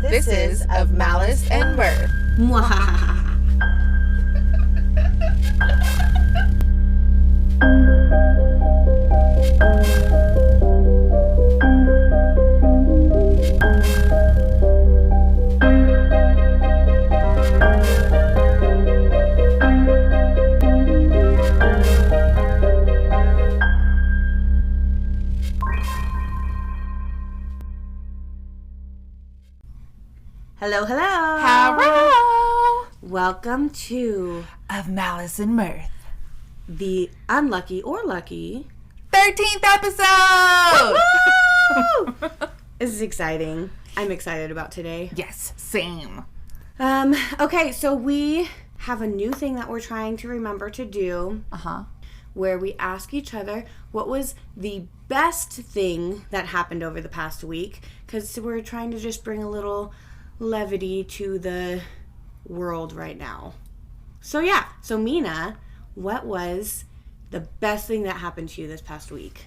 This is of Malice and Mirth. Hello, hello. Hello. Welcome to Of Malice and Mirth. the unlucky or lucky 13th episode. This is exciting. I'm excited about today. Yes, same. Okay, so we have a new thing that we're trying to remember to do. Where we ask each other what was the best thing that happened over the past week. Because we're trying to just bring a little levity to the world right now. So yeah, so Mena, what was the best thing that happened to you this past week?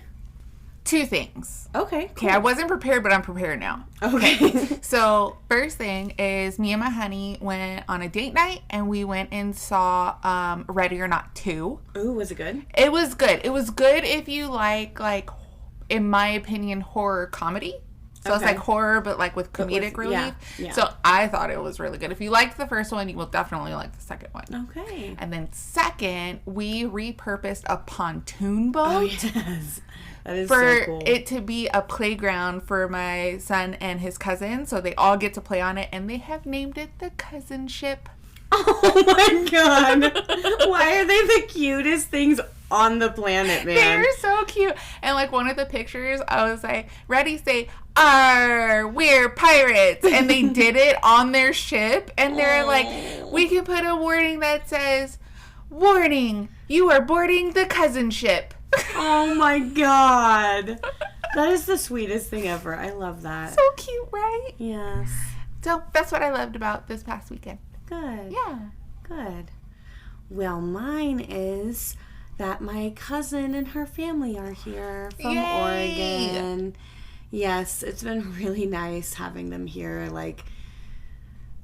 Two things. Okay, cool. Okay, I wasn't prepared, but I'm prepared now. Okay. So, first thing is me and my honey went on a date night, and we went and saw Ready or Not 2. Ooh, was it good? It was good. It was good if you like, in my opinion, horror comedy. So It's like horror, but like with comedic relief. Yeah. So I thought it was really good. If you liked the first one, you will definitely like the second one. Okay. And then second, we repurposed a pontoon boat. Oh, yes. That is for so cool. it to be a playground for my son and his cousin. So they all get to play on it. And they have named it the Cousin Ship. Oh my god. Why are they the cutest things on the planet, man? They're so cute. And like one of the pictures, I was like, ready, say, "Arr, we're pirates." And they did it on their ship. And they're like, we can put a warning that says, "Warning, you are boarding the Cousin Ship." Oh my god. That is the sweetest thing ever. I love that. So cute, right? Yes. So that's what I loved about this past weekend. Good. Yeah. Good. Well, mine is that my cousin and her family are here from Yay! Oregon. Yes, it's been really nice having them here.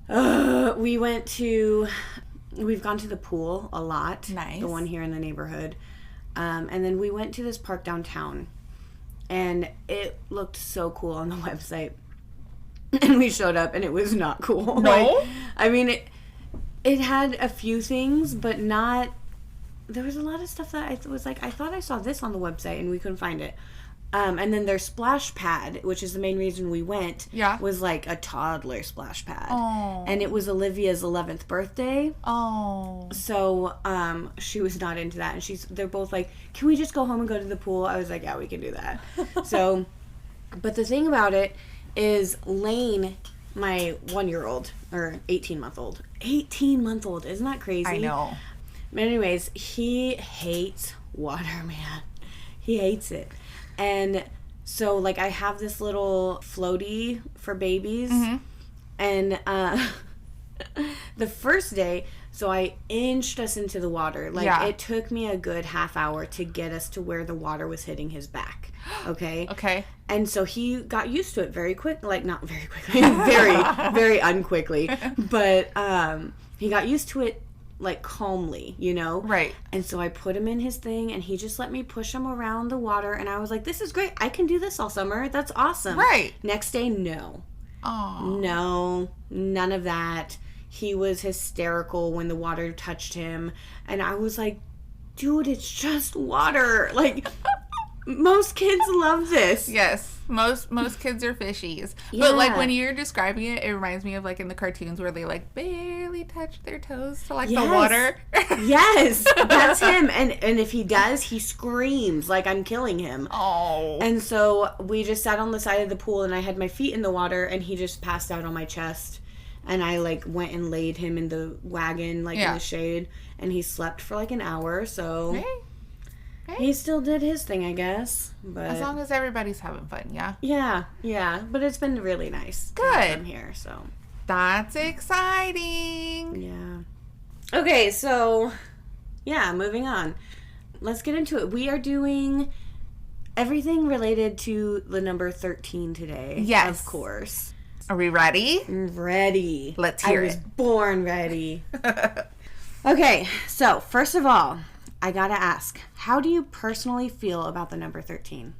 We've gone to the pool a lot. Nice. The one here in the neighborhood. And then we went to this park downtown. And it looked so cool on the website. And we showed up and it was not cool. No? It had a few things, but not... There was a lot of stuff that I was like, I thought I saw this on the website and we couldn't find it. And then their splash pad, which is the main reason we went, was like a toddler splash pad. Oh. And it was Olivia's 11th birthday. Oh. So she was not into that. And they're both like, can we just go home and go to the pool? I was like, yeah, we can do that. So, but the thing about it is Lane, my 1-year-old, or 18-month-old. 18-month-old. Isn't that crazy? I know. But anyways, he hates water, man. He hates it. And so, I have this little floaty for babies. Mm-hmm. And the first day, so I inched us into the water. It took me a good half hour to get us to where the water was hitting his back. Okay? Okay. And so he got used to it very quick. Not very quickly. Very, very unquickly. But he got used to it calmly, Right. And so I put him in his thing and he just let me push him around the water and I was like, this is great. I can do this all summer. That's awesome. Right. Next day, no. Oh. No, none of that. He was hysterical when the water touched him and I was like, dude, it's just water. Most kids love this. Yes. Most kids are fishies. Yeah. But when you're describing it, it reminds me of in the cartoons where they barely touch their toes to the water. Yes. That's him. And if he does, he screams like I'm killing him. Oh. And so we just sat on the side of the pool and I had my feet in the water and he just passed out on my chest. And I went and laid him in the wagon in the shade and he slept for an hour. So Hey. He still did his thing, I guess. But as long as everybody's having fun, yeah? Yeah. But it's been really nice to have him here, so. That's exciting. Yeah. Okay, so, moving on. Let's get into it. We are doing everything related to the number 13 today. Yes. Of course. Are we ready? Ready. Let's hear it. I was born ready. Okay, so first of all, I gotta ask, how do you personally feel about the number 13?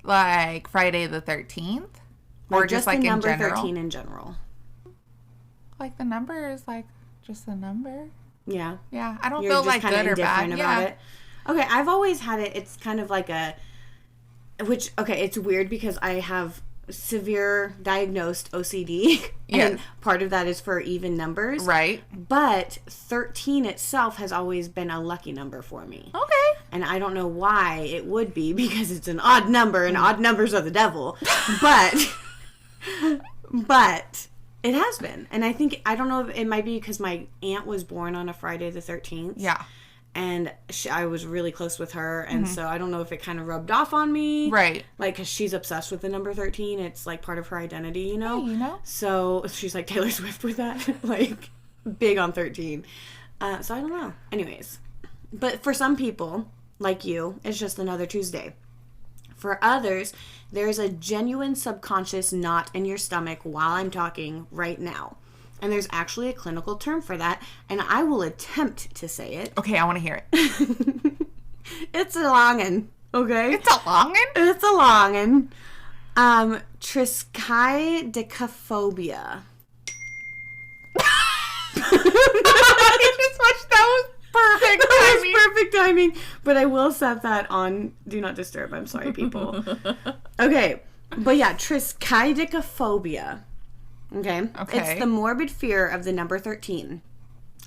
Like Friday the 13th? Or just like the in number general? 13 in general. Like the number is like just a number. Yeah. Yeah, I don't You're feel just like good or bad. about it. Okay, I've always had it. It's kind of like it's weird because I have severe diagnosed OCD. And part of that is for even numbers. Right. But 13 itself has always been a lucky number for me. Okay. And I don't know why it would be because it's an odd number and odd numbers are the devil. But it has been. And I don't know if it might be because my aunt was born on a Friday the 13th. Yeah. And I was really close with her. And so I don't know if it kind of rubbed off on me. Right. Like, because she's obsessed with the number 13. It's, like, part of her identity, you know? Hey, you know? So she's like Taylor Swift with that. Like, big on 13. So I don't know. Anyways. But for some people, like you, it's just another Tuesday. For others, there's a genuine subconscious knot in your stomach while I'm talking right now. And there's actually a clinical term for that, and I will attempt to say it. Okay, I want to hear it. It's a longin', okay? It's a longin'? It's a longin'. Triskaidekaphobia. I just watched that was perfect timing. That was perfect timing, but I will set that on Do Not Disturb. I'm sorry, people. Okay, but yeah, Triskaidekaphobia. Okay? It's the morbid fear of the number 13.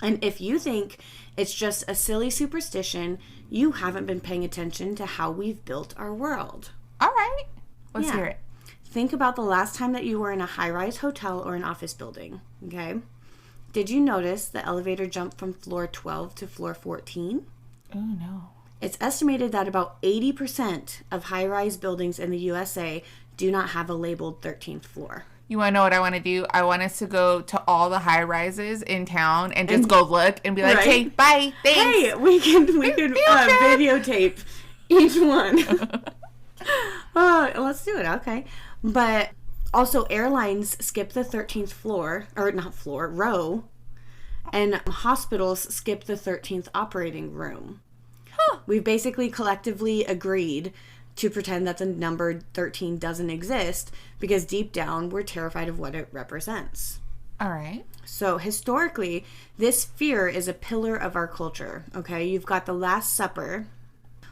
And if you think it's just a silly superstition, you haven't been paying attention to how we've built our world. All right. Let's hear it. Think about the last time that you were in a high-rise hotel or an office building. Okay? Did you notice the elevator jumped from floor 12 to floor 14? Oh, no. It's estimated that about 80% of high-rise buildings in the USA do not have a labeled 13th floor. You want to know what I want to do? I want us to go to all the high rises in town and just go look and be like, hey, bye, thanks. Hey, we can videotape each one. Let's do it, okay. But also airlines skip the 13th floor, or not floor, row, and hospitals skip the 13th operating room. Huh. We've basically collectively agreed to pretend that the number 13 doesn't exist because deep down we're terrified of what it represents. All right. So historically, this fear is a pillar of our culture, okay? You've got the Last Supper,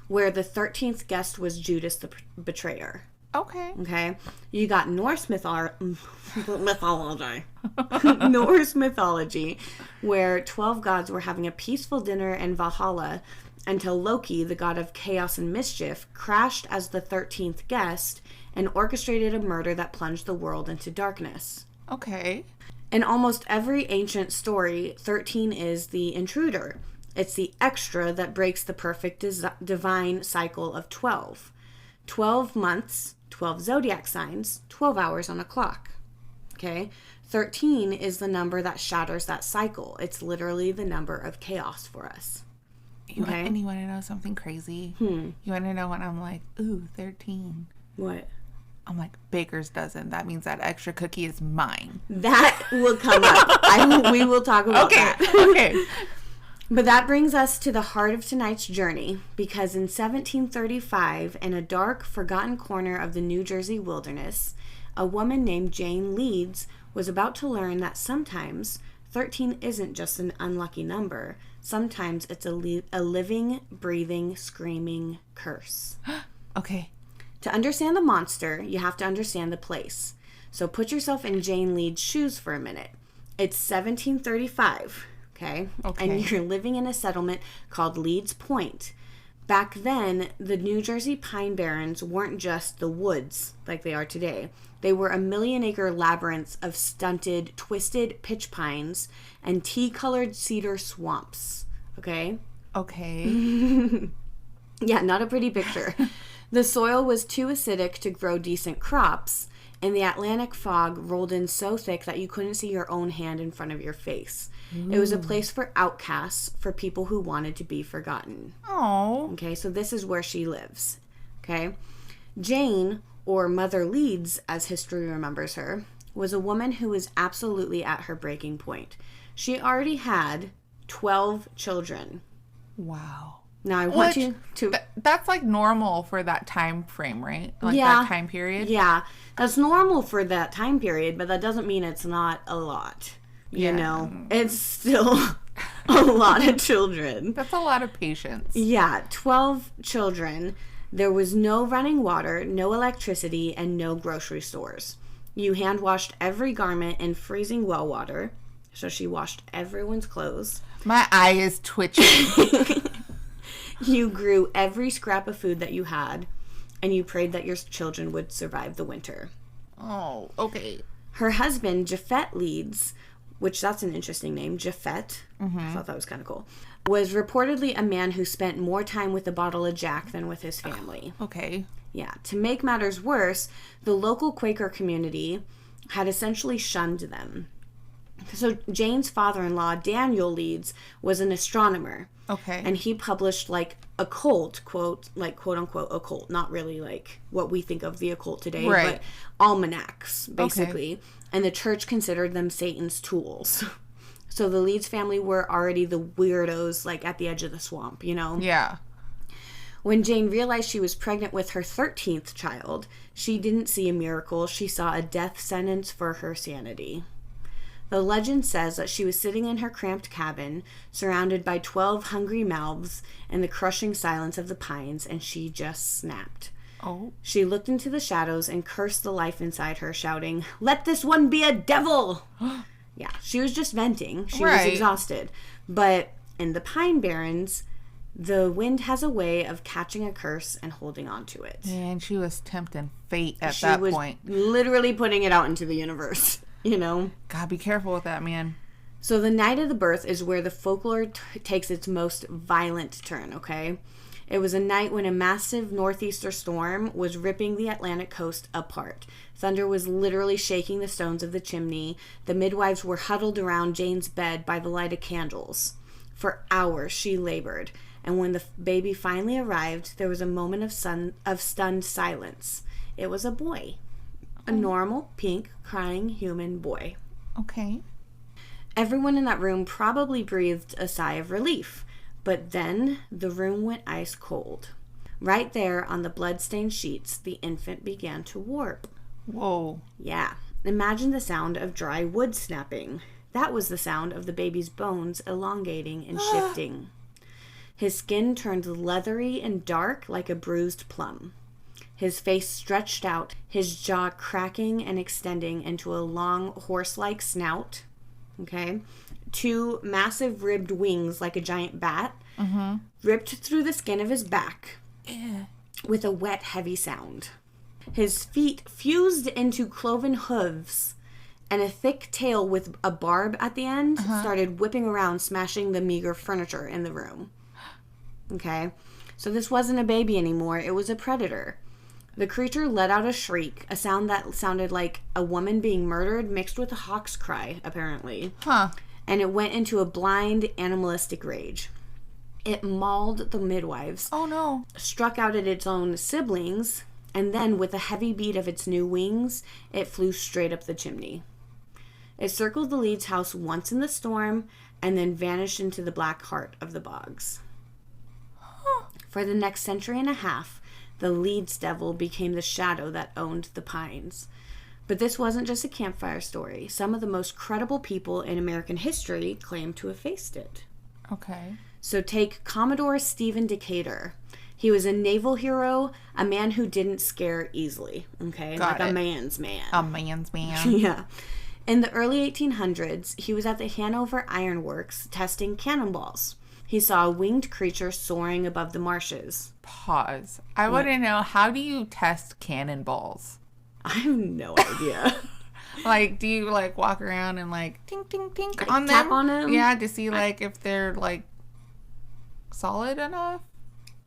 where the 13th guest was Judas the betrayer. Okay. Okay? You got Norse mythology. Norse mythology, where 12 gods were having a peaceful dinner in Valhalla until Loki, the god of chaos and mischief, crashed as the 13th guest and orchestrated a murder that plunged the world into darkness. Okay. In almost every ancient story, 13 is the intruder. It's the extra that breaks the perfect divine cycle of 12. 12 months, 12 zodiac signs, 12 hours on a clock. Okay? 13 is the number that shatters that cycle. It's literally the number of chaos for us. And you want to know something crazy? You want to know when I'm like, ooh, 13. What? I'm like, baker's dozen. That means that extra cookie is mine. That will come up. We will talk about that. Okay. But that brings us to the heart of tonight's journey, because in 1735, in a dark, forgotten corner of the New Jersey wilderness, a woman named Jane Leeds was about to learn that sometimes 13 isn't just an unlucky number. Sometimes it's a living, breathing, screaming curse. Okay. To understand the monster, you have to understand the place. So put yourself in Jane Leeds' shoes for a minute. It's 1735, okay? And you're living in a settlement called Leeds Point. Back then, the New Jersey Pine Barrens weren't just the woods like they are today. They were a million-acre labyrinth of stunted, twisted pitch pines and tea-colored cedar swamps. Okay? Okay. Yeah, not a pretty picture. The soil was too acidic to grow decent crops, and the Atlantic fog rolled in so thick that you couldn't see your own hand in front of your face. Ooh. It was a place for outcasts, for people who wanted to be forgotten. Oh. Okay, so this is where she lives. Okay? Jane, or Mother Leeds, as history remembers her, was a woman who was absolutely at her breaking point. She already had 12 children. Wow. Now I want you to... That's like normal for that time frame, right? Like that time period? Yeah. That's normal for that time period, but that doesn't mean it's not a lot. You know? It's still a lot of children. That's a lot of patience. Yeah. 12 children. There was no running water, no electricity, and no grocery stores. You hand washed every garment in freezing well water. So she washed everyone's clothes. My eye is twitching. You grew every scrap of food that you had, and you prayed that your children would survive the winter. Oh, okay. Her husband, Japhet Leeds, which that's an interesting name, Japhet, I thought that was kind of cool, was reportedly a man who spent more time with a bottle of Jack than with his family. Okay. Yeah. To make matters worse, the local Quaker community had essentially shunned them. So Jane's father-in-law, Daniel Leeds, was an astronomer. Okay. And he published like occult, quote unquote occult, not really like what we think of the occult today, but almanacs, basically. Okay. And the church considered them Satan's tools. So the Leeds family were already the weirdos, like at the edge of the swamp, you know? Yeah. When Jane realized she was pregnant with her 13th child, she didn't see a miracle. She saw a death sentence for her sanity. The legend says that she was sitting in her cramped cabin, surrounded by 12 hungry mouths and the crushing silence of the pines, and she just snapped. Oh. She looked into the shadows and cursed the life inside her, shouting, "Let this one be a devil!" Yeah, she was just venting. She was exhausted. But in the Pine Barrens, the wind has a way of catching a curse and holding on to it. And she was tempting fate at that point. She was literally putting it out into the universe. You know? God, be careful with that, man. So the night of the birth is where the folklore takes its most violent turn, okay? It was a night when a massive northeaster storm was ripping the Atlantic coast apart. Thunder was literally shaking the stones of the chimney. The midwives were huddled around Jane's bed by the light of candles. For hours she labored, and when the baby finally arrived, there was a moment of stunned silence. It was a boy. A normal, pink, crying human boy. Okay. Everyone in that room probably breathed a sigh of relief, but then the room went ice cold. Right there on the blood-stained sheets, the infant began to warp. Whoa. Yeah. Imagine the sound of dry wood snapping. That was the sound of the baby's bones elongating and shifting. His skin turned leathery and dark like a bruised plum. His face stretched out, his jaw cracking and extending into a long horse-like snout. Okay? 2 massive ribbed wings like a giant bat ripped through the skin of his back with a wet, heavy sound. His feet fused into cloven hooves, and a thick tail with a barb at the end started whipping around, smashing the meager furniture in the room. Okay? So this wasn't a baby anymore. It was a predator. The creature let out a shriek, a sound that sounded like a woman being murdered mixed with a hawk's cry, apparently. And it went into a blind, animalistic rage. It mauled the midwives. Oh, no. Struck out at its own siblings, and then, with a heavy beat of its new wings, it flew straight up the chimney. It circled the Leeds house once in the storm, and then vanished into the black heart of the bogs. For the next century and a half, the Leeds devil became the shadow that owned the pines. But this wasn't just a campfire story. Some of the most credible people in American history claim to have faced it. Okay. So take Commodore Stephen Decatur. He was a naval hero, a man who didn't scare easily. Okay? Got like it. a man's man. A man's man. Yeah. In the early 1800s, he was at the Hanover Iron Works testing cannonballs. He saw a winged creature soaring above the marshes. Pause. I want to know, how do you test cannonballs? I have no idea. Like, do you, like, walk around and, like, tink, tink, tink Like, on them? tap on them? Yeah, to see, like, if they're, like, solid enough?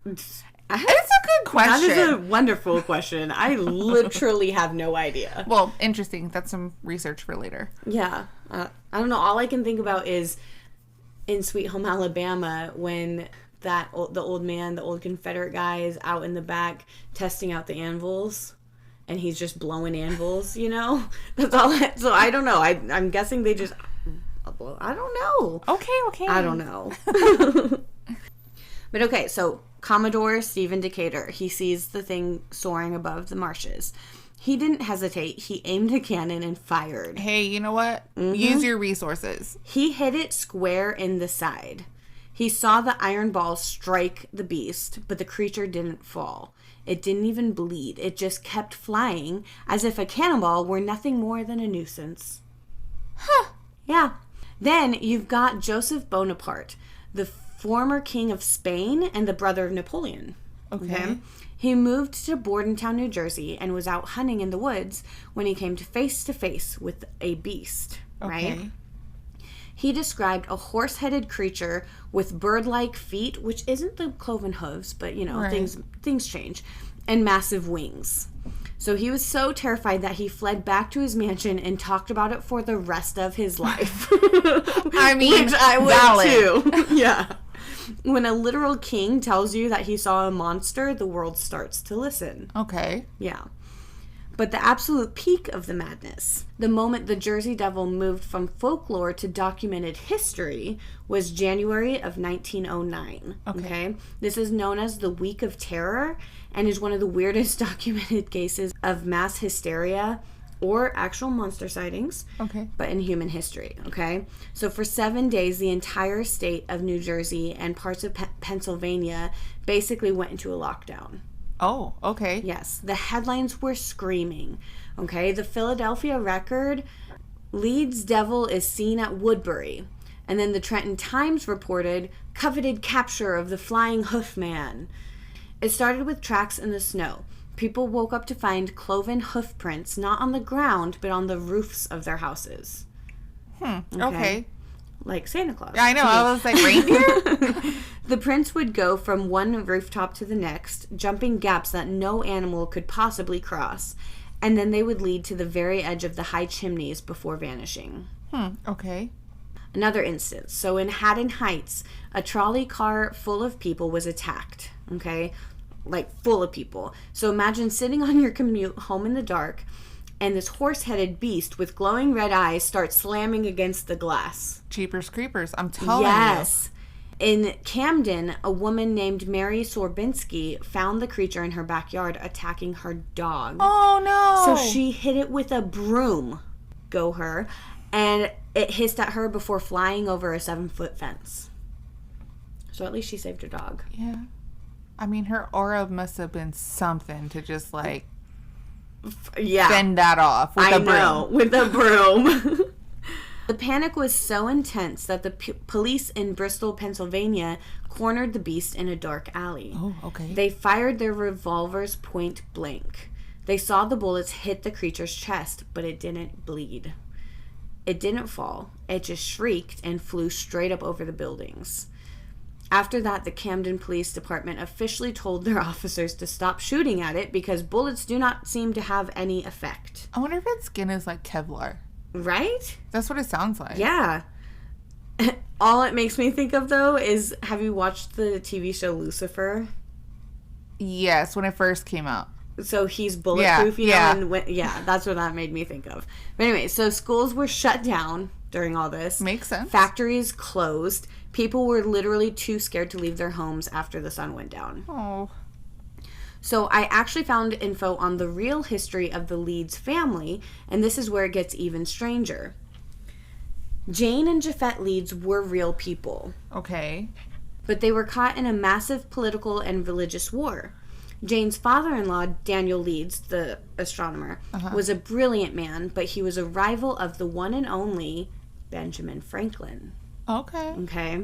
It's a good question. That is a wonderful question. I literally have no idea. Well, interesting. That's some research for later. Yeah. I don't know. All I can think about is in Sweet Home Alabama when the old Confederate guy is out in the back testing out the anvils. and he's just blowing anvils, you know? That's all. So I don't know. I'm guessing they just... I don't know. Okay. I don't know. But okay, so Commodore Stephen Decatur, he sees the thing soaring above the marshes. He didn't hesitate. He aimed a cannon and fired. Hey, you know what? Use your resources. He hit it square in the side. He saw the iron ball strike the beast, but the creature didn't fall. It didn't even bleed. It just kept flying as if a cannonball were nothing more than a nuisance. Huh. Yeah. Then you've got Joseph Bonaparte, the former king of Spain and the brother of Napoleon. Okay. He moved to Bordentown, New Jersey, and was out hunting in the woods when he came to face with a beast, right? He described a horse-headed creature with bird-like feet, which isn't the cloven hooves, but, you know, things change, and massive wings. So he was so terrified that he fled back to his mansion and talked about it for the rest of his life. I mean, which I would too. Yeah. When a literal king tells you that he saw a monster, the world starts to listen. Okay. Yeah. But the absolute peak of the madness, the moment the Jersey Devil moved from folklore to documented history, was January of 1909. Okay? This is known as the Week of Terror and is one of the weirdest documented cases of mass hysteria or actual monster sightings, but in human history, okay? So for 7 days, the entire state of New Jersey and parts of Pennsylvania basically went into a lockdown. Oh, okay. Yes, the headlines were screaming, okay? The Philadelphia Record, Leeds Devil is seen at Woodbury. And then the Trenton Times reported, coveted capture of the flying hoof man. It started with tracks in the snow. People woke up to find cloven hoof prints, not on the ground, but on the roofs of their houses. Okay. Like Santa Claus. Yeah, I know. I was like, reindeer? The prints would go from one rooftop to the next, jumping gaps that no animal could possibly cross. And then they would lead to the very edge of the high chimneys before vanishing. Okay. Another instance. So in Haddon Heights, a trolley car full of people was attacked. Okay? Like, full of people. So imagine sitting on your commute home in the dark, and this horse-headed beast with glowing red eyes starts slamming against the glass. Jeepers creepers. I'm telling you. Yes. In Camden, a woman named Mary Sorbinski found the creature in her backyard attacking her dog. Oh, no. So she hit it with a broom. Go her. And it hissed at her before flying over a 7-foot fence. So at least she saved her dog. Yeah. I mean, her aura must have been something to just, like, fend that off with a broom. I know, with a broom. The panic was so intense that the police in Bristol, Pennsylvania, cornered the beast in a dark alley. Oh, okay. They fired their revolvers point blank. They saw the bullets hit the creature's chest, but it didn't bleed. It didn't fall. It just shrieked and flew straight up over the buildings. After that, the Camden Police Department officially told their officers to stop shooting at it because bullets do not seem to have any effect. I wonder if its skin is like Kevlar. Right? That's what it sounds like. Yeah. All it makes me think of, though, is have you watched the TV show Lucifer? Yes, when it first came out. So he's bulletproof, you know? And that's what that made me think of. But anyway, so schools were shut down during all this. Makes sense. Factories closed. People were literally too scared to leave their homes after the sun went down. Oh. So I actually found info on the real history of the Leeds family, and this is where it gets even stranger. Jane and Japhet Leeds were real people. Okay. But they were caught in a massive political and religious war. Jane's father-in-law, Daniel Leeds, the astronomer, was a brilliant man, but he was a rival of the one and only Benjamin Franklin. Okay.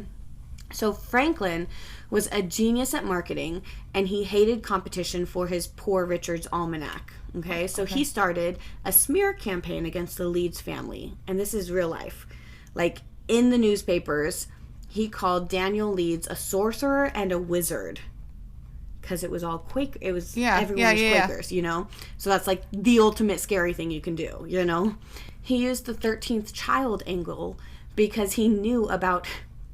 So Franklin was a genius at marketing, and he hated competition for his Poor Richard's Almanac. Okay. So he started a smear campaign against the Leeds family, and this is real life. Like, in the newspapers, he called Daniel Leeds a sorcerer and a wizard. Because it was all Quaker. It was, everyone was Quakers, you know? So that's like the ultimate scary thing you can do, you know? He used the 13th child angle because he knew about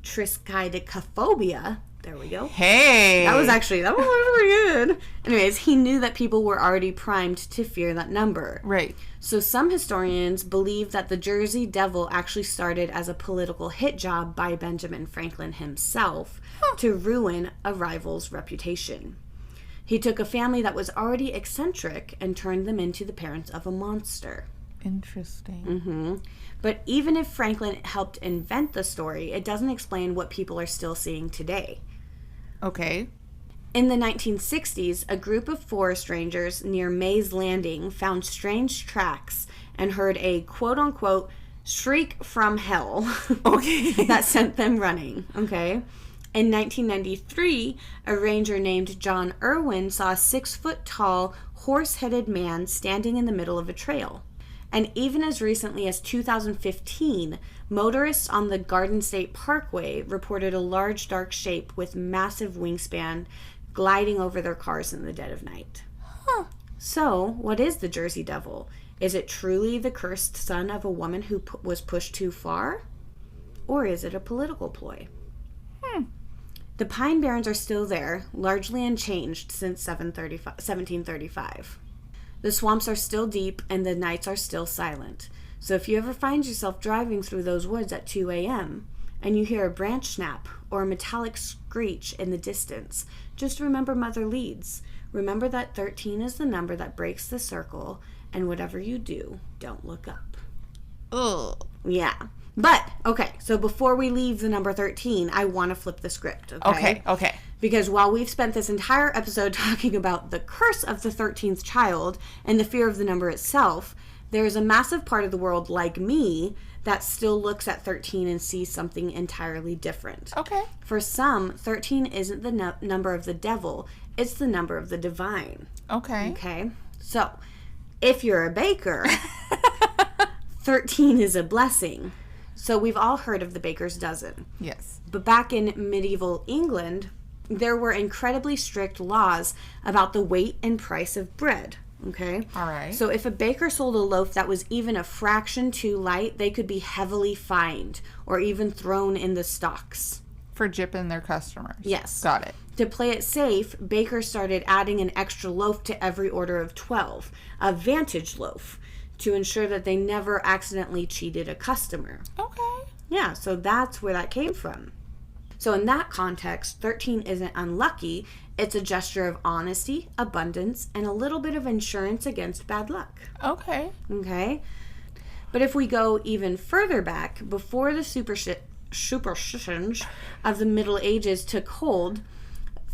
Triskaidekaphobia. There we go. Hey! That was pretty good. Anyways, he knew that people were already primed to fear that number. Right. So some historians believe that the Jersey Devil actually started as a political hit job by Benjamin Franklin himself to ruin a rival's reputation. He took a family that was already eccentric and turned them into the parents of a monster. Interesting. Mm-hmm. But even if Franklin helped invent the story, it doesn't explain what people are still seeing today. Okay. In the 1960s, a group of forest rangers near Mays Landing found strange tracks and heard a quote-unquote shriek from hell Okay. that sent them running. Okay. In 1993, a ranger named John Irwin saw a 6-foot-tall, horse-headed man standing in the middle of a trail. And even as recently as 2015, motorists on the Garden State Parkway reported a large dark shape with massive wingspan gliding over their cars in the dead of night. Huh. So, what is the Jersey Devil? Is it truly the cursed son of a woman who was pushed too far? Or is it a political ploy? The Pine Barrens are still there, largely unchanged since 1735. The swamps are still deep and the nights are still silent. So if you ever find yourself driving through those woods at 2 a.m. and you hear a branch snap or a metallic screech in the distance, just remember Mother Leeds. Remember that 13 is the number that breaks the circle, and whatever you do, don't look up. Ugh. Yeah. But, okay, so before we leave the number 13, I want to flip the script, okay? Okay. Because while we've spent this entire episode talking about the curse of the 13th child and the fear of the number itself, there is a massive part of the world, like me, that still looks at 13 and sees something entirely different. Okay. For some, 13 isn't the number of the devil, it's the number of the divine. Okay. Okay? So, if you're a baker, 13 is a blessing. So we've all heard of the baker's dozen. Yes. But back in medieval England, there were incredibly strict laws about the weight and price of bread. Okay? All right. So if a baker sold a loaf that was even a fraction too light, they could be heavily fined or even thrown in the stocks. For gypping their customers. Yes. Got it. To play it safe, bakers started adding an extra loaf to every order of 12, a vantage loaf, to ensure that they never accidentally cheated a customer. Okay. Yeah, so that's where that came from. So in that context, 13 isn't unlucky. It's a gesture of honesty, abundance, and a little bit of insurance against bad luck. Okay. Okay? But if we go even further back, before the superstitions of the Middle Ages took hold,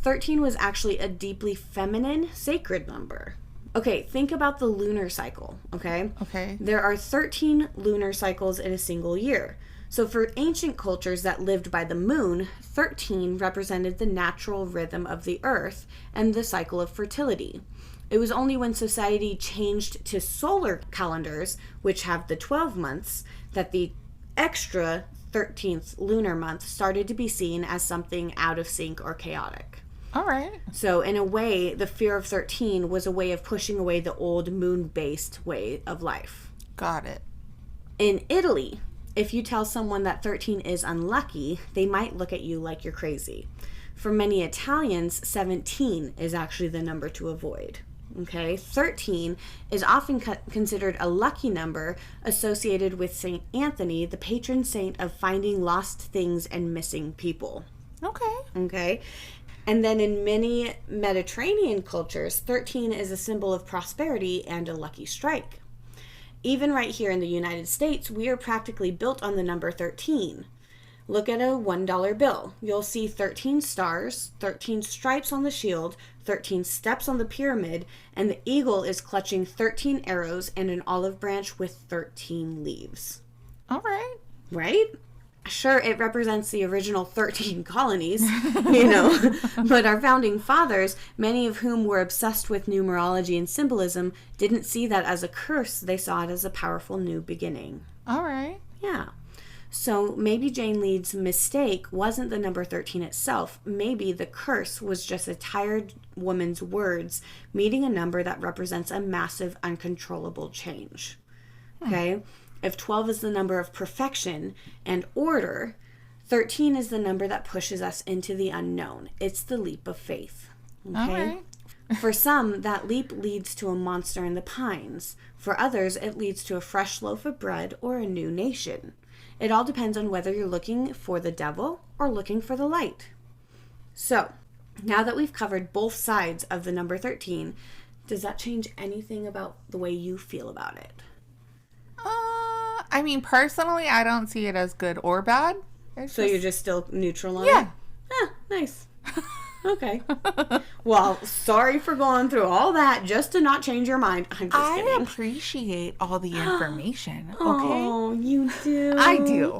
13 was actually a deeply feminine, sacred number. Okay, think about the lunar cycle, okay? Okay. There are 13 lunar cycles in a single year. So for ancient cultures that lived by the moon, 13 represented the natural rhythm of the earth and the cycle of fertility. It was only when society changed to solar calendars, which have the 12 months, that the extra 13th lunar month started to be seen as something out of sync or chaotic. All right. So in a way, the fear of 13 was a way of pushing away the old moon-based way of life. Got it. In Italy, if you tell someone that 13 is unlucky, they might look at you like you're crazy. For many Italians, 17 is actually the number to avoid. Okay, 13 is often considered a lucky number associated with St. Anthony, the patron saint of finding lost things and missing people. Okay. Okay. And then in many Mediterranean cultures, 13 is a symbol of prosperity and a lucky strike. Even right here in the United States, we are practically built on the number 13. Look at a $1 bill. You'll see 13 stars, 13 stripes on the shield, 13 steps on the pyramid, and the eagle is clutching 13 arrows and an olive branch with 13 leaves. All right. Right? Sure, it represents the original 13 colonies, you know, but our founding fathers, many of whom were obsessed with numerology and symbolism, didn't see that as a curse. They saw it as a powerful new beginning. All right. Yeah. So maybe Jane Leeds' mistake wasn't the number 13 itself. Maybe the curse was just a tired woman's words meeting a number that represents a massive, uncontrollable change. Okay? If 12 is the number of perfection and order, 13 is the number that pushes us into the unknown. It's the leap of faith. Okay? All right. For some, that leap leads to a monster in the pines. For others, it leads to a fresh loaf of bread or a new nation. It all depends on whether you're looking for the devil or looking for the light. So, now that we've covered both sides of the number 13, does that change anything about the way you feel about it? I mean, personally, I don't see it as good or bad. So you're just still neutral on it? Yeah. Ah, nice. Okay. Well, sorry for going through all that just to not change your mind. I'm just kidding. I appreciate all the information. Okay. Oh, you do. I do.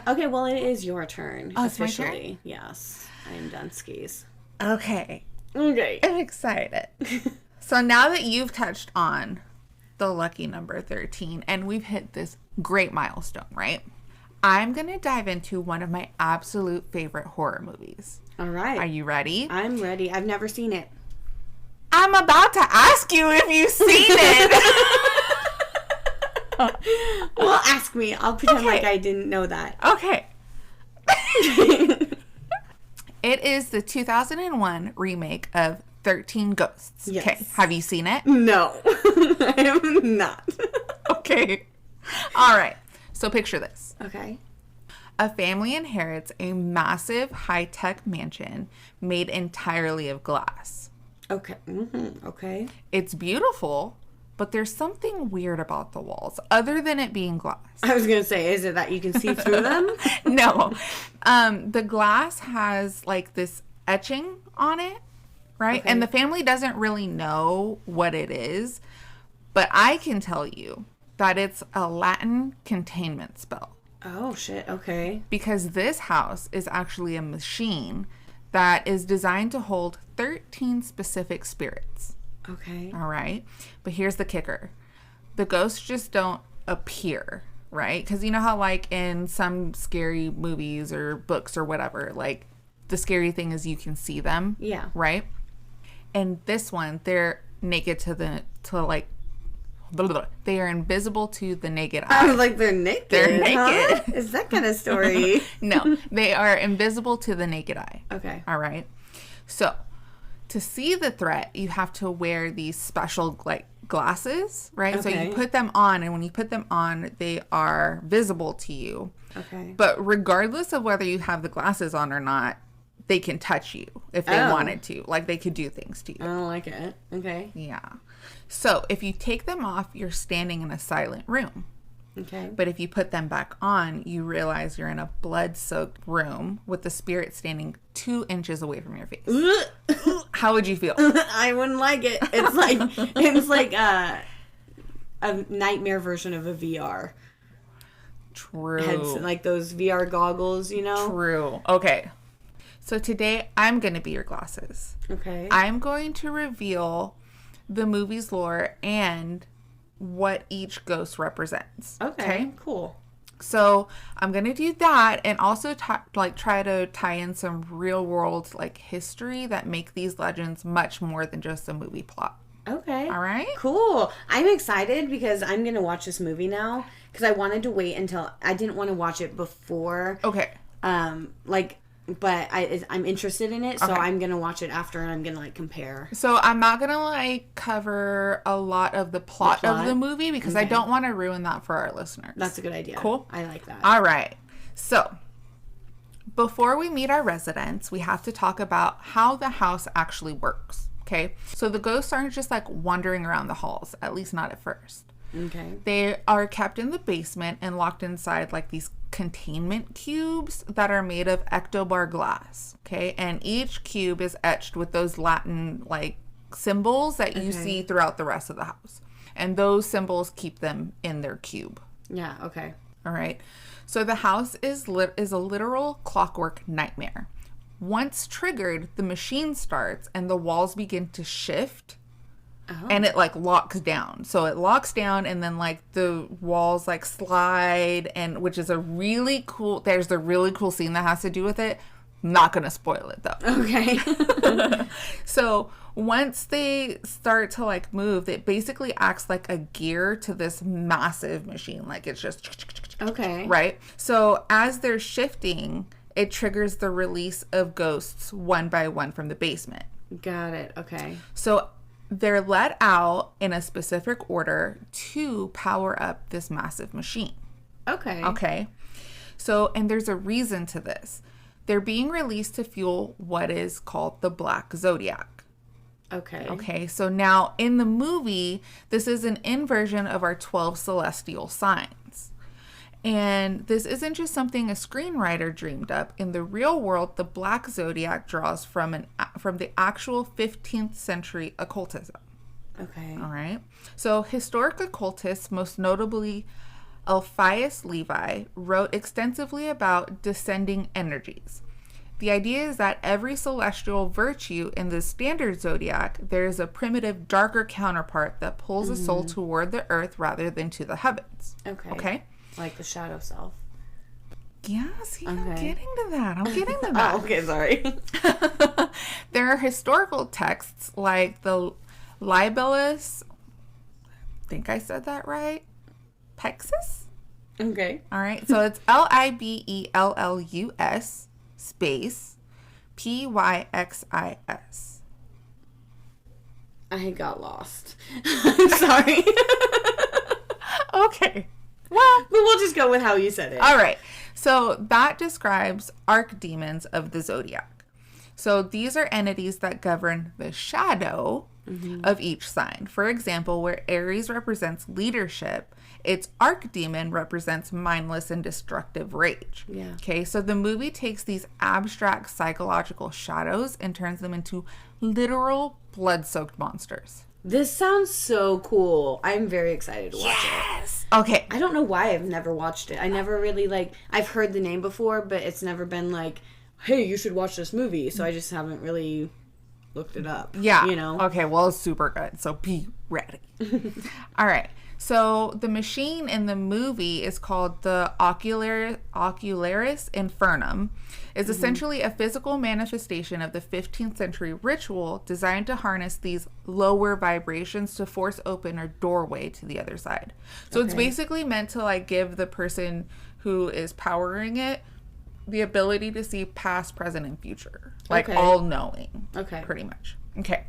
Okay, well, it is your turn. Oh, it's my officially. turn? Yes. I am done skis. Okay. Okay. I'm excited. So now that you've touched on the lucky number 13 and we've hit this great milestone, right? I'm going to dive into one of my absolute favorite horror movies. All right. Are you ready? I'm ready. I've never seen it. I'm about to ask you if you've seen it. Well, ask me. I'll pretend Okay. like I didn't know that. Okay. It is the 2001 remake of 13 Ghosts. Yes. Okay. Have you seen it? No. I am not. Okay. All right. So picture this. Okay. A family inherits a massive high-tech mansion made entirely of glass. Okay. Mm-hmm. Okay. It's beautiful, but there's something weird about the walls other than it being glass. I was going to say, is it that you can see through them? No. The glass has like this etching on it, right? Okay. And the family doesn't really know what it is, but I can tell you that it's a Latin containment spell. Oh, shit. Okay. Because this house is actually a machine that is designed to hold 13 specific spirits. Okay. All right. But here's the kicker. The ghosts just don't appear, right? Because you know how like in some scary movies or books or whatever, like the scary thing is you can see them. Yeah. Right? And this one, they're naked they are invisible to the naked eye. I was like, they're naked. They're naked. Huh? Is that kind of story? No, they are invisible to the naked eye. Okay. All right. So, to see the threat, you have to wear these special like glasses, right? So Okay. you put them on, and when you put them on, they are visible to you. Okay. But regardless of whether you have the glasses on or not, they can touch you if they wanted to. Like they could do things to you. I don't like it. Okay. Yeah. So if you take them off, you're standing in a silent room. Okay. But if you put them back on, you realize you're in a blood-soaked room with the spirit standing 2 inches away from your face. How would you feel? I wouldn't like it. It's like a nightmare version of a VR. True. Like those VR goggles, you know? True. Okay. So today I'm going to be your glasses. Okay. I'm going to reveal the movie's lore and what each ghost represents. Okay. Cool. So I'm going to do that and also try to tie in some real world like history that make these legends much more than just a movie plot. Okay. All right. Cool. I'm excited because I'm going to watch this movie now because I wanted to wait until I didn't want to watch it before. Okay. But I'm interested in it, so Okay. I'm going to watch it after and I'm going to like compare. So I'm not going to like cover a lot of the plot of the movie because I don't want to ruin that for our listeners. That's a good idea. Cool. I like that. All right. So before we meet our residents, we have to talk about how the house actually works. Okay. So the ghosts aren't just like wandering around the halls, at least not at first. Okay. They are kept in the basement and locked inside like these containment cubes that are made of ectobar glass. Okay. And each cube is etched with those Latin like symbols that you see throughout the rest of the house. And those symbols keep them in their cube. Yeah. Okay. All right. So the house is a literal clockwork nightmare. Once triggered, the machine starts and the walls begin to shift. Oh. And it like locks down. So it locks down and then like the walls like slide, and which is there's the really cool scene that has to do with it. Not gonna spoil it though. Okay. So once they start to like move, it basically acts like a gear to this massive machine. Like it's just Okay. Right? So as they're shifting, it triggers the release of ghosts one by one from the basement. Got it. Okay. So they're let out in a specific order to power up this massive machine. Okay. Okay. So, and there's a reason to this. They're being released to fuel what is called the Black Zodiac. Okay. Okay. So now in the movie, this is an inversion of our 12 celestial signs. And this isn't just something a screenwriter dreamed up. In the real world, the Black Zodiac draws from the actual 15th century occultism. Okay. All right. So historic occultists, most notably Eliphas Levi, wrote extensively about descending energies. The idea is that every celestial virtue in the standard zodiac, there is a primitive, darker counterpart that pulls a soul toward the earth rather than to the heavens. Okay. Okay? Like the shadow self. Yeah, see, I'm getting to that. Oh, okay, sorry. There are historical texts like the Libellus, I think I said that right, Pexis? Okay. All right, so it's Libellus space Pyxis. I got lost. I'm sorry. Okay. Well, but we'll just go with how you said it. All right. So that describes archdemons of the zodiac. So these are entities that govern the shadow of each sign. For example, where Aries represents leadership, its archdemon represents mindless and destructive rage. Yeah. Okay, so the movie takes these abstract psychological shadows and turns them into literal blood-soaked monsters. This sounds so cool. I'm very excited to watch it. Okay. I don't know why I've never watched it. I never really, I've heard the name before, but it's never been like, hey, you should watch this movie. So I just haven't really looked it up. Yeah. You know? Okay, well, it's super good. So be ready. All right. So the machine in the movie is called the Ocularis Infernum. Is essentially a physical manifestation of the 15th century ritual designed to harness these lower vibrations to force open a doorway to the other side. So it's basically meant to give the person who is powering it the ability to see past, present, and future. All knowing. Okay. Pretty much. Okay.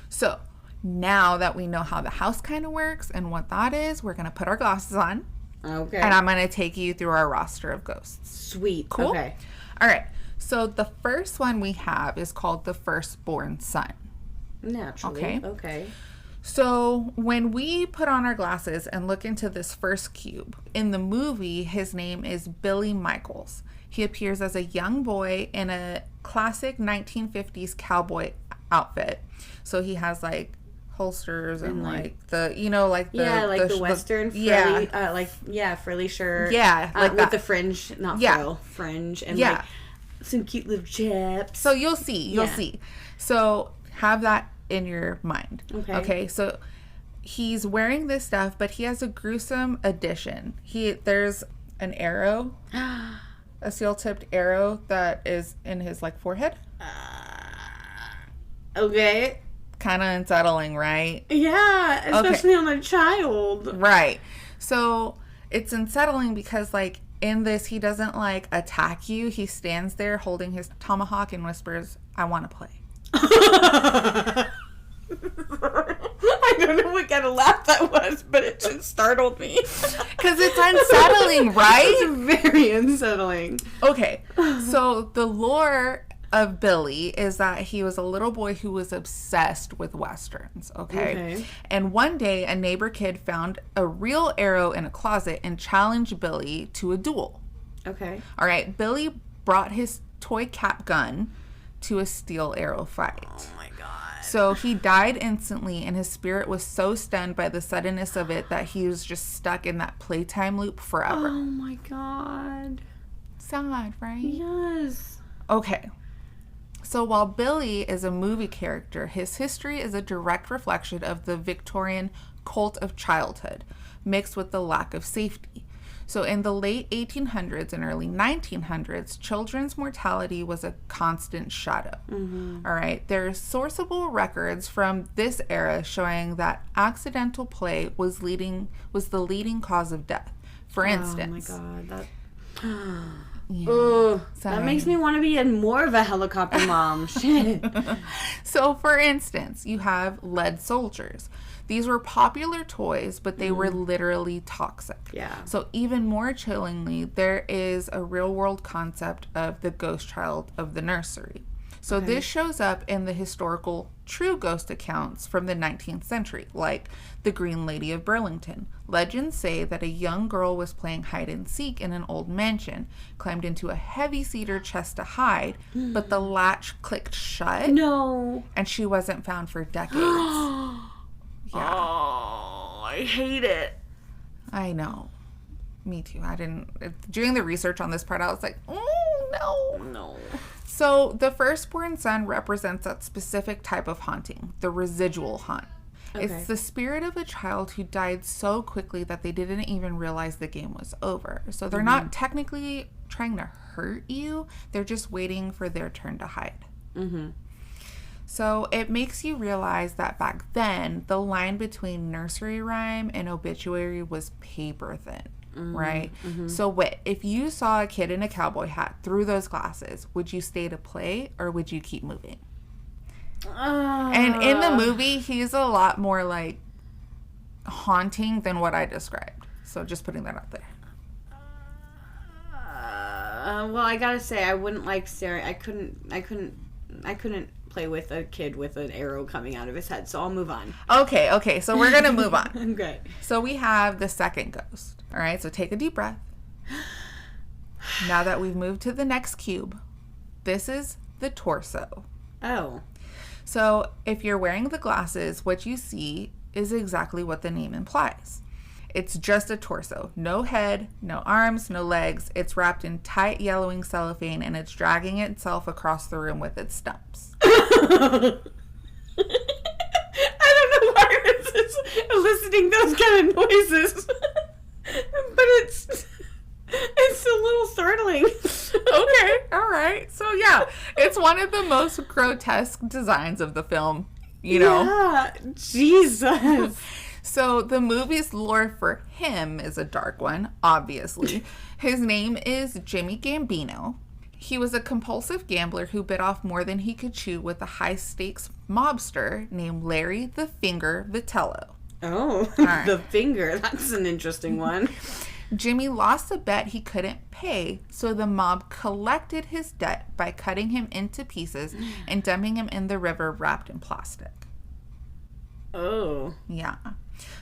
So now that we know how the house kind of works and what that is, we're going to put our glasses on. Okay. And I'm going to take you through our roster of ghosts. Sweet. Cool? Okay. All right. So the first one we have is called the firstborn son. Naturally. Okay. So when we put on our glasses and look into this first cube, in the movie, his name is Billy Michaels. He appears as a young boy in a classic 1950s cowboy outfit. So he has holsters and the western frilly, frilly shirt. Yeah, with that. The fringe, not frill, fringe, and some cute little chaps. So you'll see. So have that in your mind. Okay. So he's wearing this stuff, but he has a gruesome addition. There's an arrow, a seal-tipped arrow that is in his forehead. Okay. Kind of unsettling, right? Yeah, especially on a child. Right. So it's unsettling because in this, he doesn't attack you. He stands there holding his tomahawk and whispers, "I want to play." I don't know what kind of laugh that was, but it just startled me. Because it's unsettling, right? It's very unsettling. Okay. So the lore of Billy is that he was a little boy who was obsessed with westerns, okay? And one day a neighbor kid found a real arrow in a closet and challenged Billy to a duel. Okay. All right. Billy brought his toy cap gun to a steel arrow fight. Oh my god. So he died instantly, and his spirit was so stunned by the suddenness of it that he was just stuck in that playtime loop forever. Oh my god. Sad, right? Yes. Okay. So while Billy is a movie character, his history is a direct reflection of the Victorian cult of childhood, mixed with the lack of safety. So in the late 1800s and early 1900s, children's mortality was a constant shadow. All right. There are sourceable records from this era showing that accidental play was the leading cause of death. For instance. Oh my God, Yeah. Oh, that makes me want to be more of a helicopter mom. Shit. So, for instance, you have lead soldiers. These were popular toys, but they were literally toxic. Yeah. So, even more chillingly, there is a real-world concept of the ghost child of the nursery. So this shows up in the historical true ghost accounts from the 19th century, like the Green Lady of Burlington. Legends say that a young girl was playing hide and seek in an old mansion, climbed into a heavy cedar chest to hide, but the latch clicked shut. No. And she wasn't found for decades. Yeah. Oh, I hate it. I know. Me too. Doing the research on this part, I was like, oh, no. No. So the firstborn son represents that specific type of haunting, the residual haunt. Okay. It's the spirit of a child who died so quickly that they didn't even realize the game was over. So they're not technically trying to hurt you. They're just waiting for their turn to hide. Mm-hmm. So it makes you realize that back then, the line between nursery rhyme and obituary was paper thin. Right? Mm-hmm. So if you saw a kid in a cowboy hat through those glasses, would you stay to play or would you keep moving? And in the movie, he's a lot more like haunting than what I described. So just putting that out there. Well, I gotta say, I wouldn't like staring. I couldn't play with a kid with an arrow coming out of his head. So I'll move on. Okay. So we're gonna move on. Okay. So we have the second ghost. All right, so take a deep breath. Now that we've moved to the next cube, this is the torso. Oh. So if you're wearing the glasses, what you see is exactly what the name implies. It's just a torso. No head, no arms, no legs. It's wrapped in tight yellowing cellophane and it's dragging itself across the room with its stumps. I don't know why this is eliciting those kind of noises. But it's a little startling. Okay, all right. So yeah, it's one of the most grotesque designs of the film, you know. Yeah, Jesus. So the movie's lore for him is a dark one, obviously. His name is Jimmy Gambino. He was a compulsive gambler who bit off more than he could chew with a high-stakes mobster named Larry the Finger Vitello. Oh, right. The finger. That's an interesting one. Jimmy lost a bet he couldn't pay, so the mob collected his debt by cutting him into pieces and dumping him in the river wrapped in plastic. Oh. Yeah.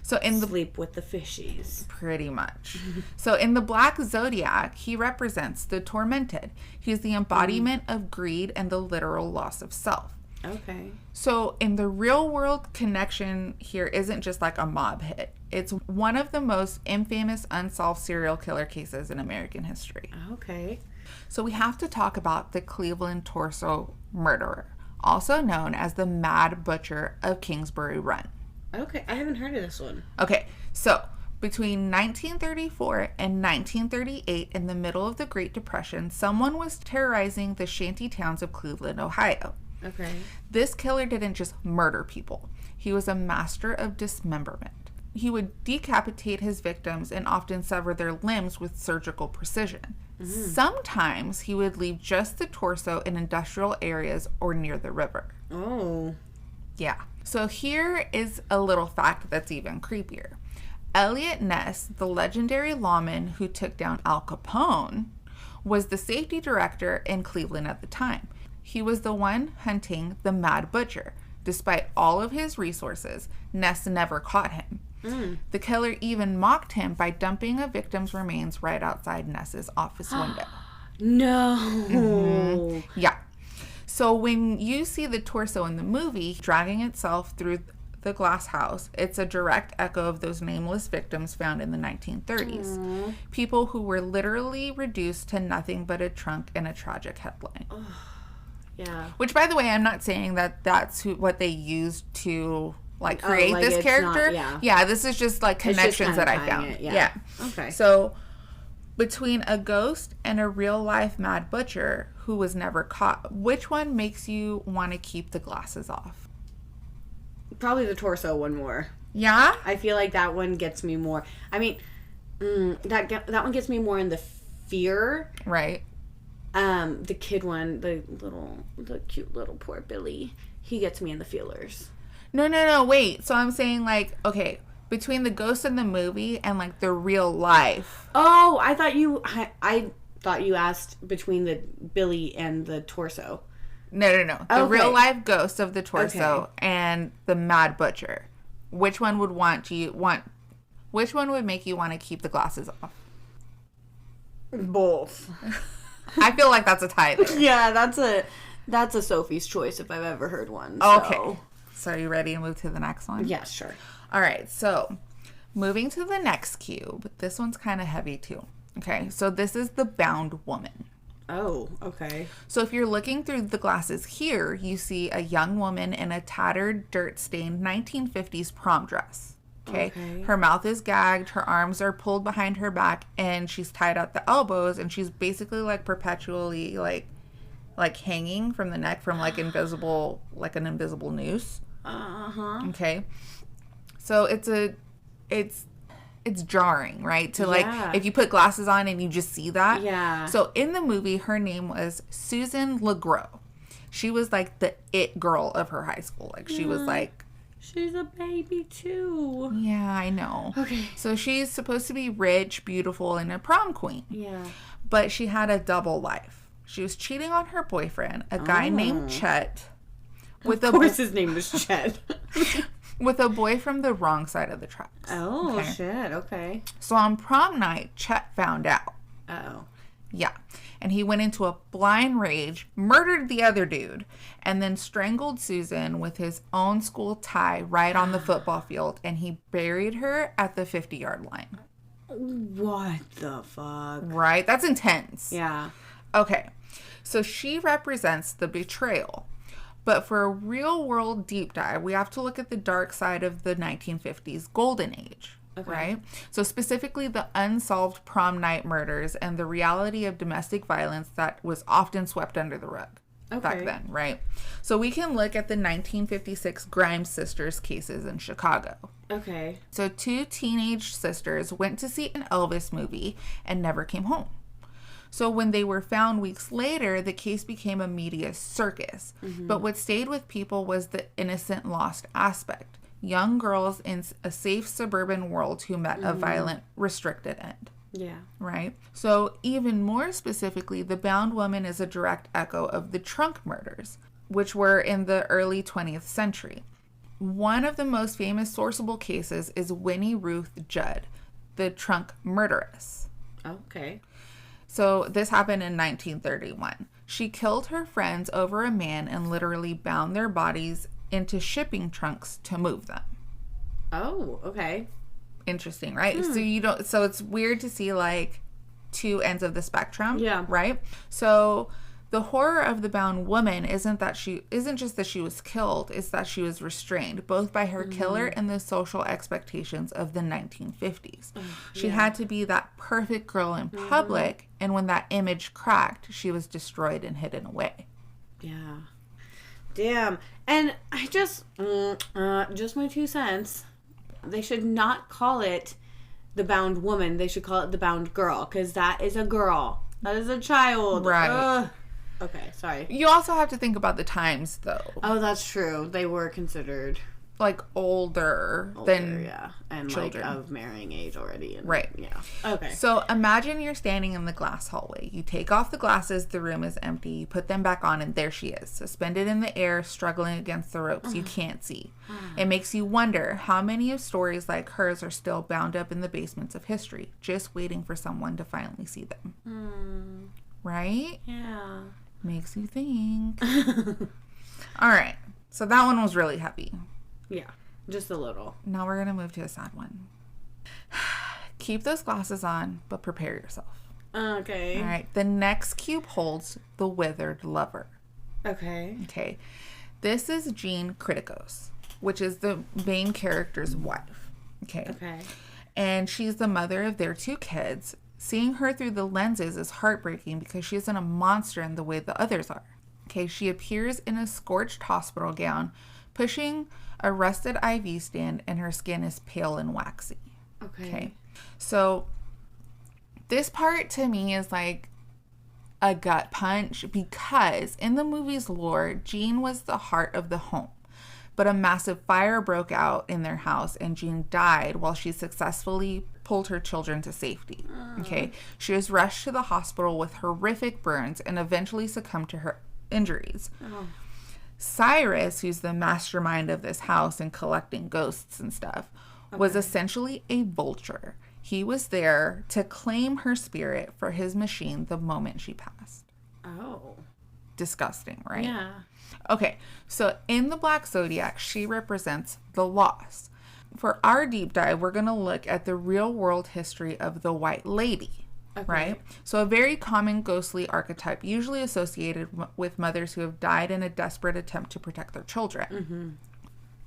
So sleep with the fishies. Pretty much. So in the Black Zodiac, he represents the tormented. He's the embodiment of greed and the literal loss of self. Okay. So in the real world, connection here isn't just like a mob hit. It's one of the most infamous unsolved serial killer cases in American history. Okay. So we have to talk about the Cleveland torso murderer, also known as the Mad Butcher of Kingsbury Run. Okay, I haven't heard of this one. Okay, so between 1934 and 1938, in the middle of the Great Depression, someone was terrorizing the shanty towns of Cleveland, Ohio. Okay. This killer didn't just murder people. He was a master of dismemberment. He would decapitate his victims and often sever their limbs with surgical precision. Sometimes he would leave just the torso in industrial areas or near the river. Oh. Yeah. So here is a little fact that's even creepier. Elliot Ness, the legendary lawman who took down Al Capone, was the safety director in Cleveland at the time. He was the one hunting the Mad Butcher. Despite all of his resources, Ness never caught him. The killer even mocked him by dumping a victim's remains right outside Ness's office window. No. Yeah. So when you see the torso in the movie dragging itself through the glass house, it's a direct echo of those nameless victims found in the 1930s. People who were literally reduced to nothing but a trunk and a tragic headline. Yeah. Which, by the way, I'm not saying that that's what they used to create this character. Not, yeah, this is just like connections that I found. Yeah. Okay. So between a ghost and a real life Mad Butcher who was never caught, which one makes you want to keep the glasses off? Probably the torso one more. Yeah? I feel like that one gets me more. I mean, That one gets me more in the fear. Right. The kid one, the cute little poor Billy, he gets me in the feelers. No, wait. So I'm saying, like, okay, between the ghost in the movie and, like, the real life. Oh, I thought you asked between the Billy and the torso. No. The real life ghost of the torso and the Mad Butcher. Which one would which one would make you want to keep the glasses off? Both. I feel like that's a tie there. Yeah, that's a Sophie's choice if I've ever heard one. Okay. So are you ready to move to the next one? Yeah, sure. All right. So moving to the next cube. This one's kind of heavy too. Okay. So this is the bound woman. Oh, okay. So if you're looking through the glasses here, you see a young woman in a tattered, dirt-stained 1950s prom dress. Okay? Her mouth is gagged, her arms are pulled behind her back, and she's tied at the elbows, and she's basically like perpetually like hanging from the neck from like an invisible noose. Okay. So it's jarring, right? To like, if you put glasses on and you just see that. Yeah. So in the movie, her name was Susan LeGros. She was like the it girl of her high school. Like she was like. She's a baby too. Yeah, I know. Okay. So she's supposed to be rich, beautiful, and a prom queen. Yeah. But she had a double life. She was cheating on her boyfriend, a guy named Chet. Of course his name was Chet. With a boy from the wrong side of the tracks. Oh, okay. Shit. Okay. So on prom night, Chet found out. Oh. Yeah. And he went into a blind rage, murdered the other dude, and then strangled Susan with his own school tie right on the football field. And he buried her at the 50-yard line. What the fuck? Right? That's intense. Yeah. Okay. So she represents the betrayal. But for a real-world deep dive, we have to look at the dark side of the 1950s golden age, right? So specifically the unsolved prom night murders and the reality of domestic violence that was often swept under the rug back then, right? So we can look at the 1956 Grimes sisters cases in Chicago. Okay. So 2 teenage sisters went to see an Elvis movie and never came home. So when they were found weeks later, the case became a media circus. But what stayed with people was the innocent lost aspect. Young girls in a safe suburban world who met a violent, restricted end. Yeah. Right? So even more specifically, the bound woman is a direct echo of the trunk murders, which were in the early 20th century. One of the most famous sourceable cases is Winnie Ruth Judd, the trunk murderess. Okay. So this happened in 1931. She killed her friends over a man and literally bound their bodies into shipping trunks to move them. Oh, okay. Interesting, right? So it's weird to see like 2 ends of the spectrum. Yeah. Right? So the horror of the bound woman isn't just that she was killed, it's that she was restrained, both by her killer and the social expectations of the 1950s. She had to be that perfect girl in public, and when that image cracked, she was destroyed and hidden away. Yeah. Damn. And I just my 2 cents. They should not call it the bound woman. They should call it the bound girl, because that is a girl. That is a child. Right. Ugh. Okay, sorry. You also have to think about the times, though. Oh, that's true. They were considered like older than and children. Like of marrying age already. And, right. Yeah. Okay. So imagine you're standing in the glass hallway. You take off the glasses, the room is empty. You put them back on, and there she is, suspended in the air, struggling against the ropes you can't see. It makes you wonder how many of stories like hers are still bound up in the basements of history, just waiting for someone to finally see them. Right? Yeah. Makes you think. All right. So that one was really heavy. Yeah. Just a little. Now we're going to move to a sad one. Keep those glasses on, but prepare yourself. Okay. All right. The next cube holds the withered lover. Okay. Okay. This is Jean Criticos, which is the main character's wife. Okay. Okay. And she's the mother of their 2 kids. Seeing her through the lenses is heartbreaking because she isn't a monster in the way the others are. Okay, she appears in a scorched hospital gown, pushing a rusted IV stand, and her skin is pale and waxy. Okay. So This part to me is like a gut punch because in the movie's lore, Jean was the heart of the home. But a massive fire broke out in their house and Jean died while she successfully pulled her children to safety. Okay. She was rushed to the hospital with horrific burns and eventually succumbed to her injuries. Cyrus, who's the mastermind of this house and collecting ghosts and stuff, was essentially a vulture. He was there to claim her spirit for his machine the moment she passed. Oh. Disgusting, right? Yeah. Okay, so in the Black Zodiac, she represents the loss. For our deep dive, we're going to look at the real world history of the White Lady, right? So a very common ghostly archetype, usually associated with mothers who have died in a desperate attempt to protect their children.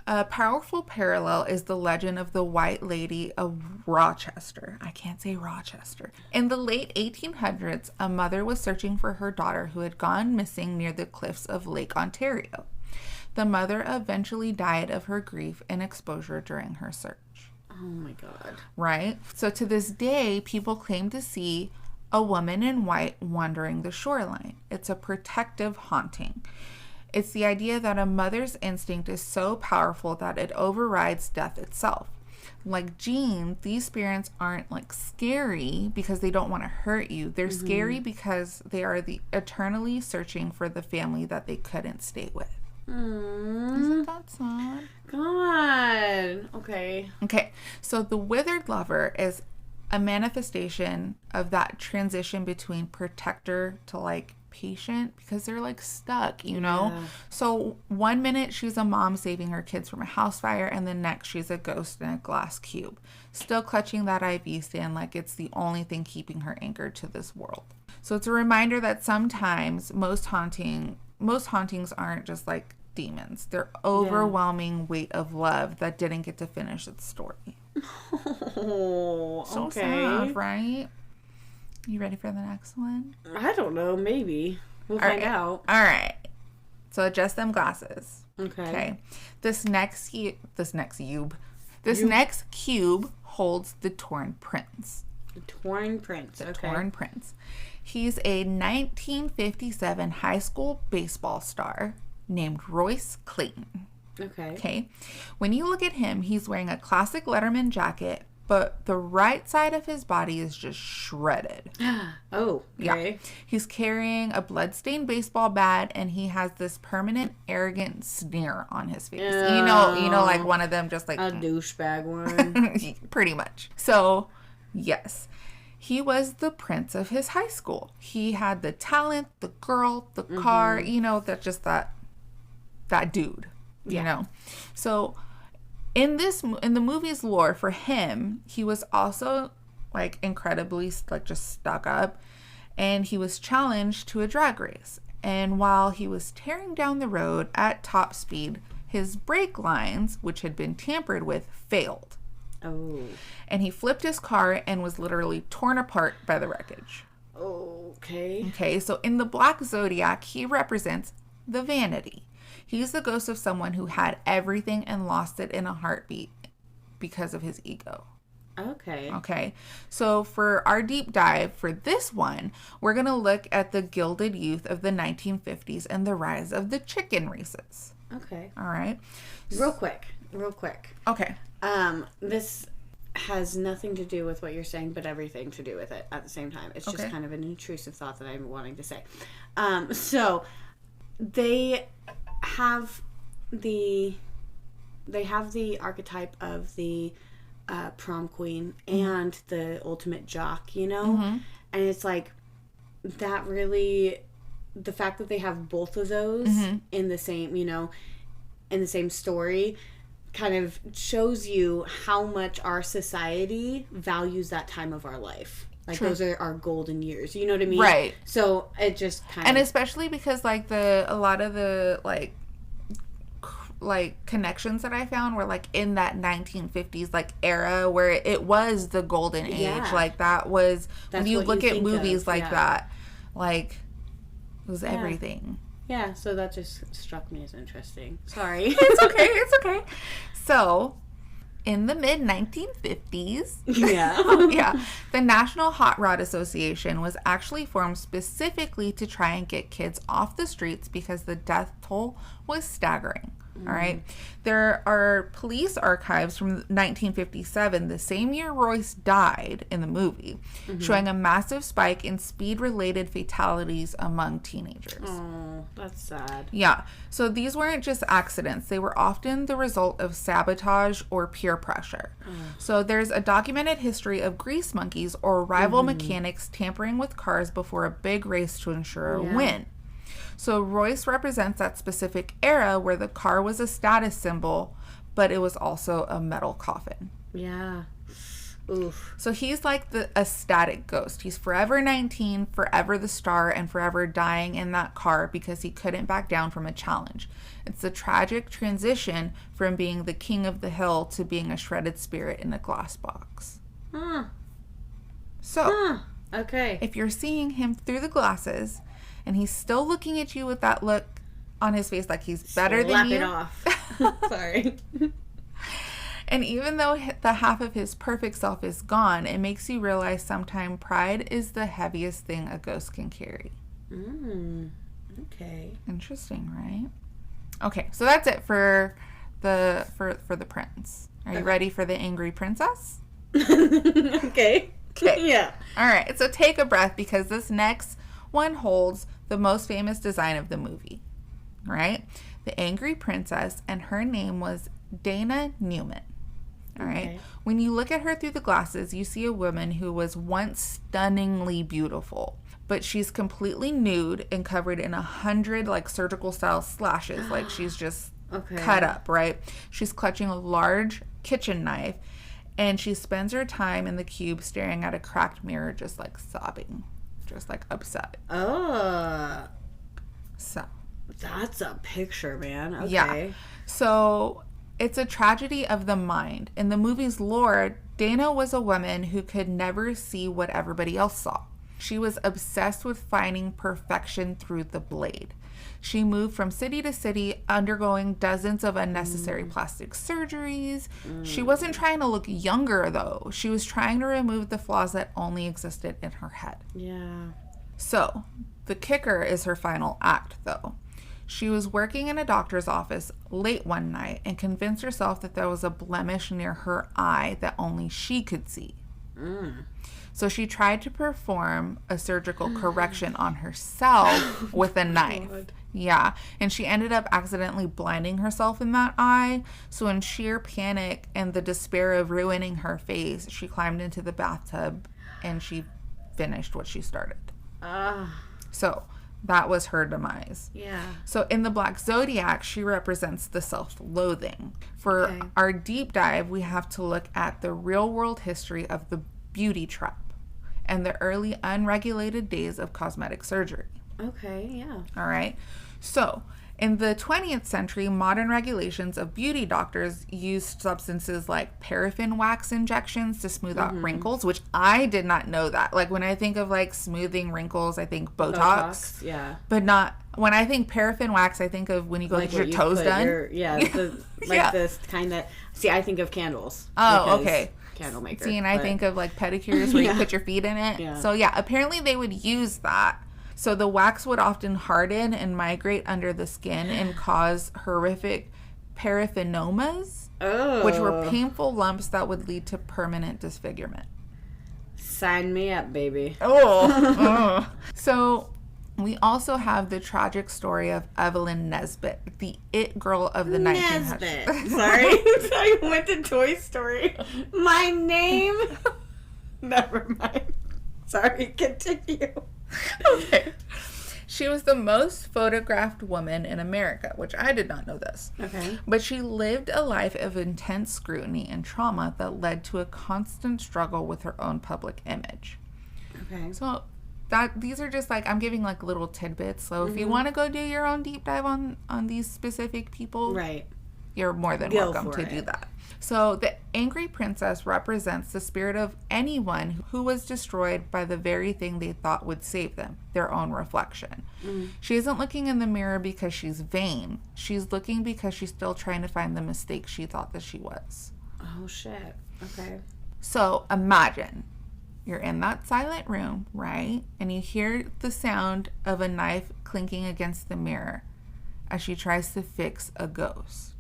A powerful parallel is the legend of the White Lady of Rochester. I can't say Rochester. In the late 1800s, a mother was searching for her daughter who had gone missing near the cliffs of Lake Ontario. The mother eventually died of her grief and exposure during her search. Oh my God. Right? So to this day, people claim to see a woman in white wandering the shoreline. It's a protective haunting. It's the idea that a mother's instinct is so powerful that it overrides death itself. Like Jean, these spirits aren't like scary because they don't want to hurt you. They're scary because they are eternally searching for the family that they couldn't stay with. Isn't that sad? God. Okay. Okay. So the withered lover is a manifestation of that transition between protector to like patient, because they're like stuck, you know? Yeah. So one minute she's a mom saving her kids from a house fire, and the next she's a ghost in a glass cube, still clutching that IV stand like it's the only thing keeping her anchored to this world. So it's a reminder that sometimes most hauntings aren't just like demons. They're overwhelming weight of love that didn't get to finish its story. Oh, so sad, right? You ready for the next one? I don't know. Maybe. We'll find out. All right. So adjust them glasses. Okay. This next cube holds the Torn Prince. The Torn Prince. Torn Prince. He's a 1957 high school baseball star named Royce Clayton. Okay. When you look at him, he's wearing a classic Letterman jacket, but the right side of his body is just shredded. Oh, okay. Yeah. He's carrying a bloodstained baseball bat, and he has this permanent arrogant sneer on his face. Oh. You know, like one of them just like... A douchebag one. Pretty much. So, yes. He was the prince of his high school. He had the talent, the girl, the car, you know, that dude, you know. So... In the movie's lore, for him, he was also like incredibly like just stuck up, and he was challenged to a drag race. And while he was tearing down the road at top speed, his brake lines, which had been tampered with, failed. Oh. And he flipped his car and was literally torn apart by the wreckage. Okay. Okay, so in the Black Zodiac, he represents the vanity. He's the ghost of someone who had everything and lost it in a heartbeat because of his ego. Okay. So for our deep dive for this one, we're going to look at the gilded youth of the 1950s and the rise of the chicken races. Okay. All right. Real quick. Okay. This has nothing to do with what you're saying, but everything to do with it at the same time. It's just kind of an intrusive thought that I'm wanting to say. So they have the archetype of the prom queen and the ultimate jock, you know? And it's like that really, the fact that they have both of those in the same, you know, in the same story kind of shows you how much our society values that time of our life. Like, those are our golden years. You know what I mean? Right. So, it just kind of... And especially because, like, a lot of the, like, connections that I found were, like, in that 1950s, like, era where it was the golden age. Yeah. Like, that was... When you look at movies like that, like, it was everything. Yeah, so that just struck me as interesting. Sorry. It's okay. So... In the mid-1950s, Yeah. The National Hot Rod Association was actually formed specifically to try and get kids off the streets because the death toll was staggering. All right. There are police archives from 1957, the same year Royce died in the movie, showing a massive spike in speed-related fatalities among teenagers. Oh, that's sad. Yeah. So these weren't just accidents. They were often the result of sabotage or peer pressure. So there's a documented history of grease monkeys or rival mechanics tampering with cars before a big race to ensure a win. So Royce represents that specific era where the car was a status symbol, but it was also a metal coffin. Yeah. Oof. So he's like a static ghost. He's forever 19, forever the star, and forever dying in that car because he couldn't back down from a challenge. It's the tragic transition from being the king of the hill to being a shredded spirit in a glass box. So, okay. if you're seeing him through the glasses and he's still looking at you with that look on his face like he's better than you. Slap it off. Sorry. And even though the half of his perfect self is gone, it makes you realize sometimes pride is the heaviest thing a ghost can carry. Okay. Interesting, right? Okay, so that's it for the prince. Are you ready for the angry princess? Okay. Yeah. All right, so take a breath because this next one holds the most famous design of the movie. Right? The angry princess, and her name was Dana Newman. All right. Okay. When you look at her through the glasses, you see a woman who was once stunningly beautiful, but she's completely nude and covered in 100 like surgical style slashes, like she's just cut up, right? She's clutching a large kitchen knife, and she spends her time in the cube staring at a cracked mirror, just like sobbing, just like upset. Oh. So. That's a picture, man. Okay. Yeah. So it's a tragedy of the mind. In the movie's lore, Dana was a woman who could never see what everybody else saw. She was obsessed with finding perfection through the blade. She moved from city to city, undergoing dozens of unnecessary plastic surgeries. She wasn't trying to look younger, though. She was trying to remove the flaws that only existed in her head. Yeah. So, the kicker is her final act, though. She was working in a doctor's office late one night and convinced herself that there was a blemish near her eye that only she could see. So she tried to perform a surgical correction on herself with a knife. God. Yeah, and she ended up accidentally blinding herself in that eye. So in sheer panic and the despair of ruining her face, she climbed into the bathtub and she finished what she started. So that was her demise. Yeah. So in the Black Zodiac, she represents the self-loathing. For our deep dive, we have to look at the real-world history of the beauty trap and the early unregulated days of cosmetic surgery. Okay, yeah. All right. So in the 20th century, modern regulations of beauty doctors used substances like paraffin wax injections to smooth out wrinkles, which I did not know that. Like when I think of like smoothing wrinkles, I think Botox. Yeah. But not, when I think paraffin wax, I think of when you go like get your toes done. This kind of, see, I think of candles. Oh, okay. Candle maker. See, and I think of like pedicures where you put your feet in it. Yeah. So yeah, apparently they would use that. So the wax would often harden and migrate under the skin and cause horrific paraphenomas, which were painful lumps that would lead to permanent disfigurement. Sign me up, baby. So we also have the tragic story of Evelyn Nesbit, the it girl of the 1900s. Sorry. I went to Toy Story. My name? Never mind. Sorry, continue. Okay. She was the most photographed woman in America, which I did not know this. Okay. But she lived a life of intense scrutiny and trauma that led to a constant struggle with her own public image. Okay. So these are just like, I'm giving like little tidbits. So if you want to go do your own deep dive on these specific people, right, you're more than welcome to do that. So the angry princess represents the spirit of anyone who was destroyed by the very thing they thought would save them, their own reflection. She isn't looking in the mirror because she's vain. She's looking because she's still trying to find the mistake she thought that she was. Oh, shit. Okay. So imagine you're in that silent room, right? And you hear the sound of a knife clinking against the mirror as she tries to fix a ghost.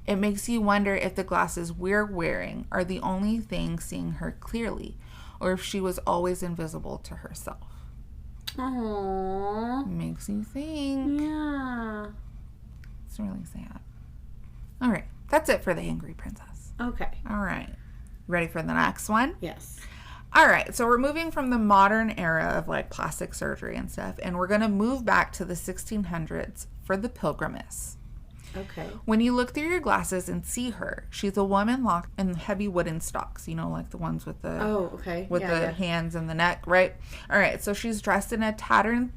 It makes you wonder if the glasses we're wearing are the only thing seeing her clearly, or if she was always invisible to herself. Aww. Makes you think. Yeah. It's really sad. All right. That's it for the Angry Princess. Okay. All right. Ready for the next one? Yes. All right. So we're moving from the modern era of like plastic surgery and stuff, and we're going to move back to the 1600s for the pilgrimess. Okay. When you look through your glasses and see her, she's a woman locked in heavy wooden stocks, you know, like the ones with the hands and the neck, right? All right, so she's dressed in a tattered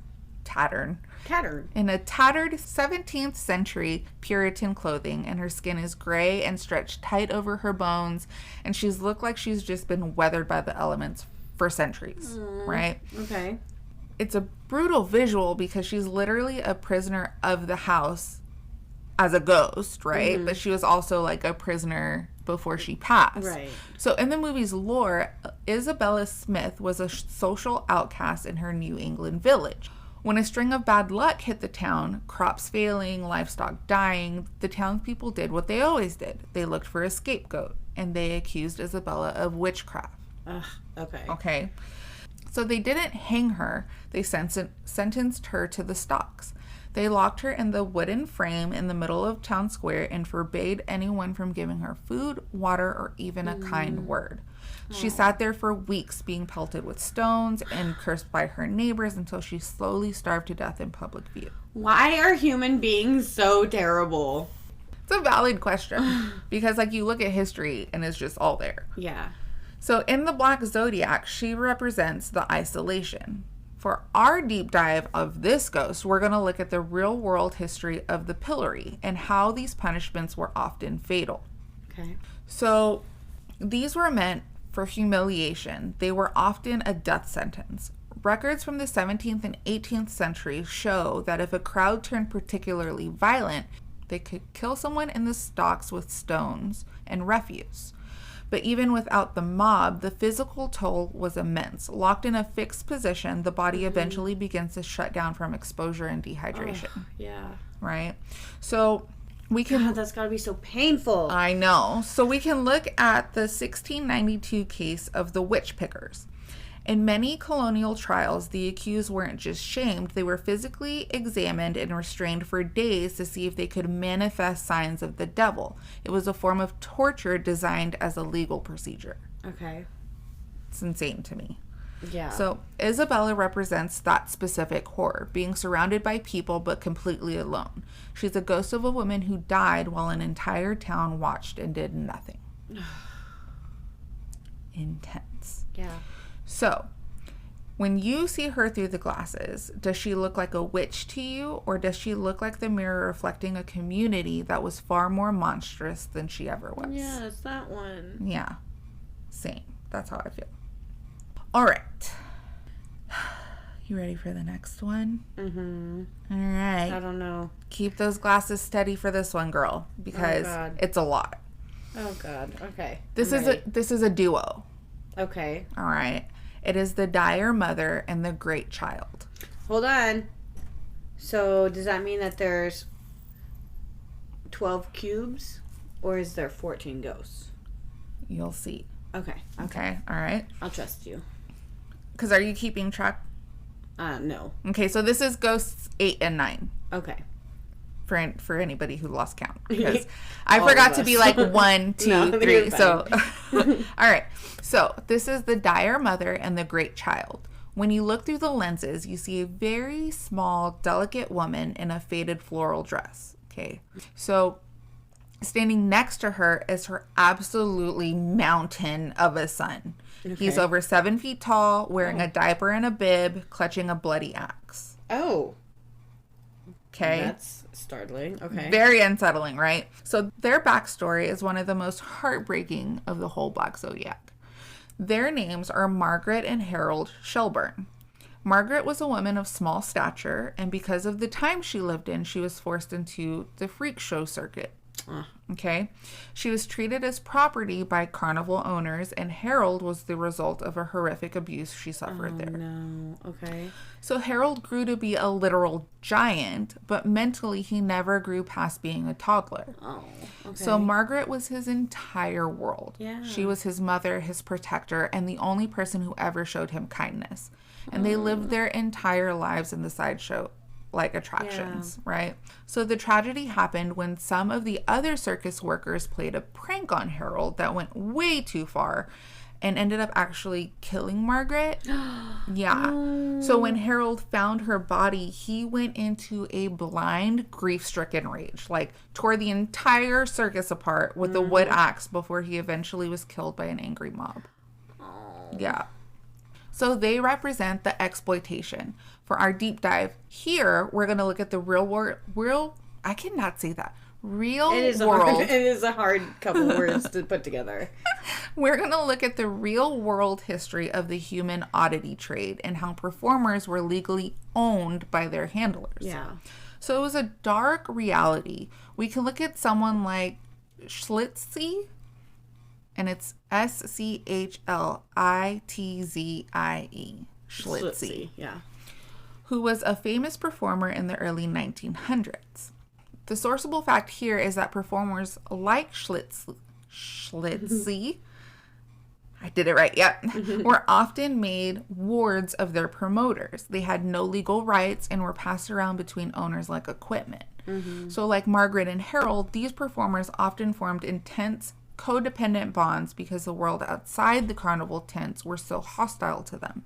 in a tattered 17th century Puritan clothing, and her skin is gray and stretched tight over her bones, and she's looked like she's just been weathered by the elements for centuries, right? Okay. It's a brutal visual because she's literally a prisoner of the house as a ghost, right? But she was also like a prisoner before she passed. Right. So in the movie's lore, Isabella Smith was a social outcast in her New England village. When a string of bad luck hit the town, crops failing, livestock dying, the townspeople did what they always did. They looked for a scapegoat, and they accused Isabella of witchcraft. Okay. Okay. So they didn't hang her. They sentenced her to the stocks. They locked her in the wooden frame in the middle of town square and forbade anyone from giving her food, water, or even a kind word. She sat there for weeks being pelted with stones and cursed by her neighbors until she slowly starved to death in public view. Why are human beings so terrible? It's a valid question because like you look at history and it's just all there. Yeah. So in the Black Zodiac, she represents the isolation. For our deep dive of this ghost, we're going to look at the real world history of the pillory and how these punishments were often fatal. Okay. So these were meant for humiliation. They were often a death sentence. Records from the 17th and 18th centuries show that if a crowd turned particularly violent, they could kill someone in the stocks with stones and refuse. But even without the mob, the physical toll was immense. Locked in a fixed position, the body eventually begins to shut down from exposure and dehydration. Yeah. Right? So we can... God, that's gotta be so painful. I know. So we can look at the 1692 case of the witch pickers. In many colonial trials, the accused weren't just shamed, they were physically examined and restrained for days to see if they could manifest signs of the devil. It was a form of torture designed as a legal procedure. Okay. It's insane to me. Yeah. So Isabella represents that specific horror, being surrounded by people but completely alone. She's a ghost of a woman who died while an entire town watched and did nothing. Intense. Yeah. So, when you see her through the glasses, does she look like a witch to you, or does she look like the mirror reflecting a community that was far more monstrous than she ever was? Yeah, it's that one. Yeah. Same. That's how I feel. All right. You ready for the next one? Mm-hmm. All right. I don't know. Keep those glasses steady for this one, girl, because it's a lot. Oh, God. Okay. This is a duo. Okay. All right. It is the dire mother and the great child. Hold on. So, does that mean that there's 12 cubes? Or is there 14 ghosts? You'll see. Okay. Okay. All right. I'll trust you. Because are you keeping track? No. Okay. So this is ghosts 8 and 9. Okay. For anybody who lost count. Because I forgot to be like 1, 2, 3. So, all right. So this is the dire mother and the great child. When you look through the lenses, you see a very small, delicate woman in a faded floral dress. Okay. So standing next to her is her absolutely mountain of a son. Okay. He's over 7 feet tall, wearing a diaper and a bib, clutching a bloody axe. Oh. Okay. That's startling. Okay. Very unsettling, right? So their backstory is one of the most heartbreaking of the whole Black Zodiac. Their names are Margaret and Harold Shelburne. Margaret was a woman of small stature, and because of the time she lived in, she was forced into the freak show circuit. Okay. She was treated as property by carnival owners, and Harold was the result of a horrific abuse she suffered there. No. Okay. So Harold grew to be a literal giant, but mentally he never grew past being a toddler. Oh, okay. So Margaret was his entire world. Yeah. She was his mother, his protector, and the only person who ever showed him kindness. And they lived their entire lives in the sideshow like attractions, right? So the tragedy happened when some of the other circus workers played a prank on Harold that went way too far and ended up actually killing Margaret. Yeah. So when Harold found her body, he went into a blind, grief-stricken rage, like tore the entire circus apart with a wood axe before he eventually was killed by an angry mob. Yeah. So they represent the exploitation. For our deep dive here, we're going to look at the I cannot say that. It is a hard couple words to put together. We're going to look at the real world history of the human oddity trade and how performers were legally owned by their handlers. Yeah. So it was a dark reality. We can look at someone like Schlitzie, and it's Schlitzie. Schlitzie. Yeah. Who was a famous performer in the early 1900s. The sourceable fact here is that performers like Schlitzie, I did it right, yep, were often made wards of their promoters. They had no legal rights and were passed around between owners like equipment. So like Margaret and Harold, these performers often formed intense codependent bonds because the world outside the carnival tents were so hostile to them.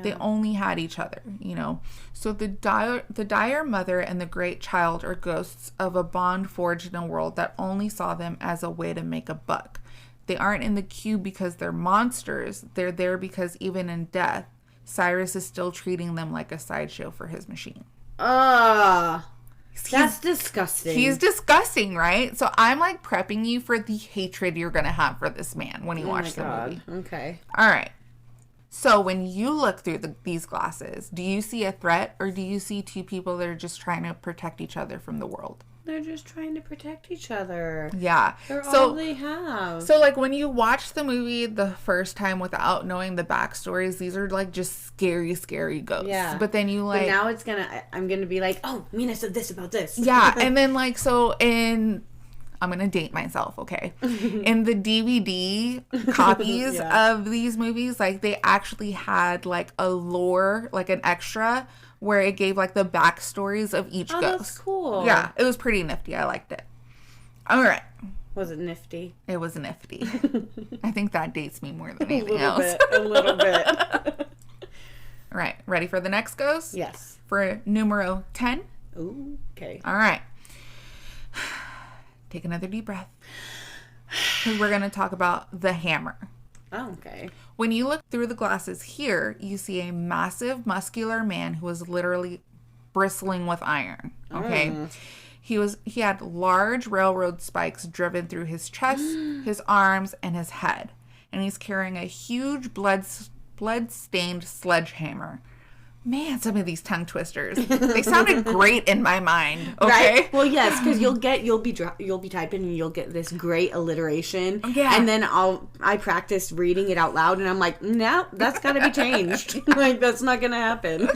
They only had each other, you know. So the dire mother and the great child are ghosts of a bond forged in a world that only saw them as a way to make a buck. They aren't in the queue because they're monsters. They're there because even in death, Cyrus is still treating them like a sideshow for his machine. That's disgusting. He's disgusting, right? So I'm like prepping you for the hatred you're going to have for this man when you watch the movie. Okay. All right. So when you look through these glasses, do you see a threat or do you see two people that are just trying to protect each other from the world? They're just trying to protect each other. Yeah. They're all they have. So, like, when you watch the movie the first time without knowing the backstories, these are, like, just scary, scary ghosts. Yeah. But then you, like... But now I'm gonna be like, oh, Mena said this about this. Yeah. And then, like, so I'm going to date myself, okay? In the DVD copies of these movies, like, they actually had, like, a lore, like, an extra where it gave, like, the backstories of each ghost. That's cool. Yeah, it was pretty nifty. I liked it. All right. Was it nifty? It was nifty. I think that dates me more than anything else. A little bit. All right. Ready for the next ghost? Yes. For numero 10? Ooh, okay. All right. Take another deep breath. We're going to talk about the hammer. Oh, okay. When you look through the glasses here, you see a massive, muscular man who was literally bristling with iron. Okay? He had large railroad spikes driven through his chest, his arms, and his head. And he's carrying a huge blood-stained sledgehammer. Man, some of these tongue twisters. They sounded great in my mind. Okay. Right? Well, yes, because you'll be typing and you'll get this great alliteration. Yeah. And then I practice reading it out loud and I'm like, no, that's got to be changed. Like, that's not going to happen.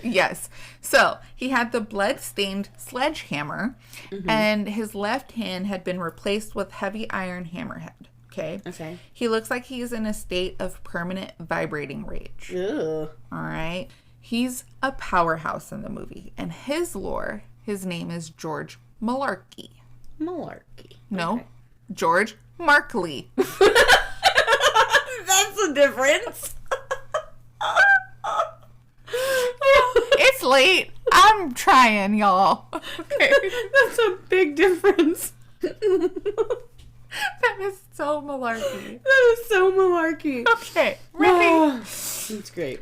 Yes. So he had the blood-stained sledgehammer, and his left hand had been replaced with heavy iron hammerhead. Okay. Okay. He looks like he's in a state of permanent vibrating rage. Ugh. All right. He's a powerhouse in the movie. And his lore, his name is George Malarkey. Malarkey. No. Okay. George Markley. That's the difference. It's late. I'm trying, y'all. Okay. That's a big difference. That is so malarkey. That is so malarkey. Okay. Ready? That's great.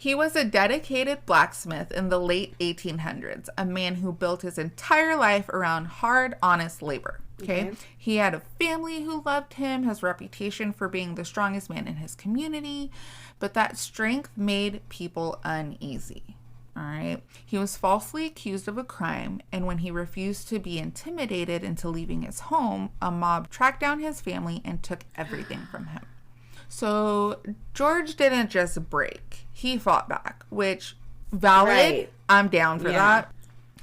He was a dedicated blacksmith in the late 1800s, a man who built his entire life around hard, honest labor. Okay? He had a family who loved him, his reputation for being the strongest man in his community, but that strength made people uneasy. All right. He was falsely accused of a crime, and when he refused to be intimidated into leaving his home, a mob tracked down his family and took everything from him. So George didn't just break. He fought back, which, valid. Right. I'm down for that.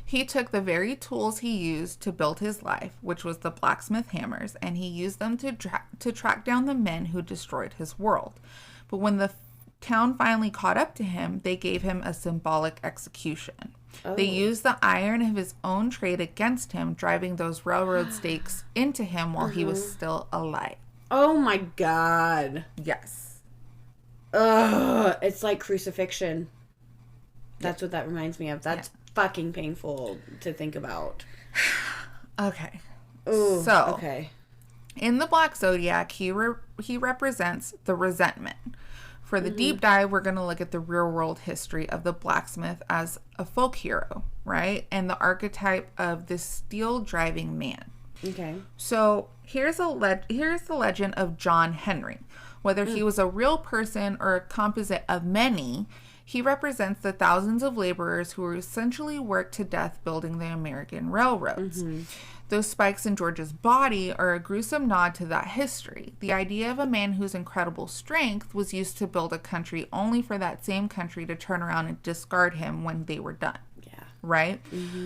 He took the very tools he used to build his life, which was the blacksmith hammers, and he used them to track down the men who destroyed his world. But when the town finally caught up to him, they gave him a symbolic execution. Oh. They used the iron of his own trade against him, driving those railroad stakes into him while he was still alive. Oh my God. Yes. Ugh. It's like crucifixion. That's what that reminds me of. That's fucking painful to think about. Okay. Ooh, so, okay. In the Black Zodiac, he represents the resentment. For the deep dive, we're going to look at the real-world history of the blacksmith as a folk hero, right? And the archetype of the steel-driving man. Okay. So here's the legend of John Henry. Whether he was a real person or a composite of many, he represents the thousands of laborers who were essentially worked to death building the American railroads. Those spikes in George's body are a gruesome nod to that history. The idea of a man whose incredible strength was used to build a country only for that same country to turn around and discard him when they were done. Yeah. Right?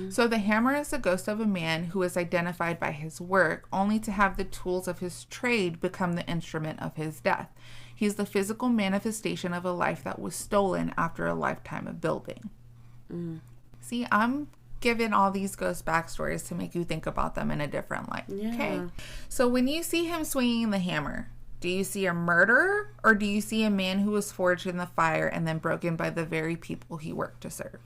So the hammer is the ghost of a man who is identified by his work, only to have the tools of his trade become the instrument of his death. He's the physical manifestation of a life that was stolen after a lifetime of building. See, I'm given all these ghost backstories to make you think about them in a different light. Yeah. Okay. So when you see him swinging the hammer, do you see a murderer or do you see a man who was forged in the fire and then broken by the very people he worked to serve?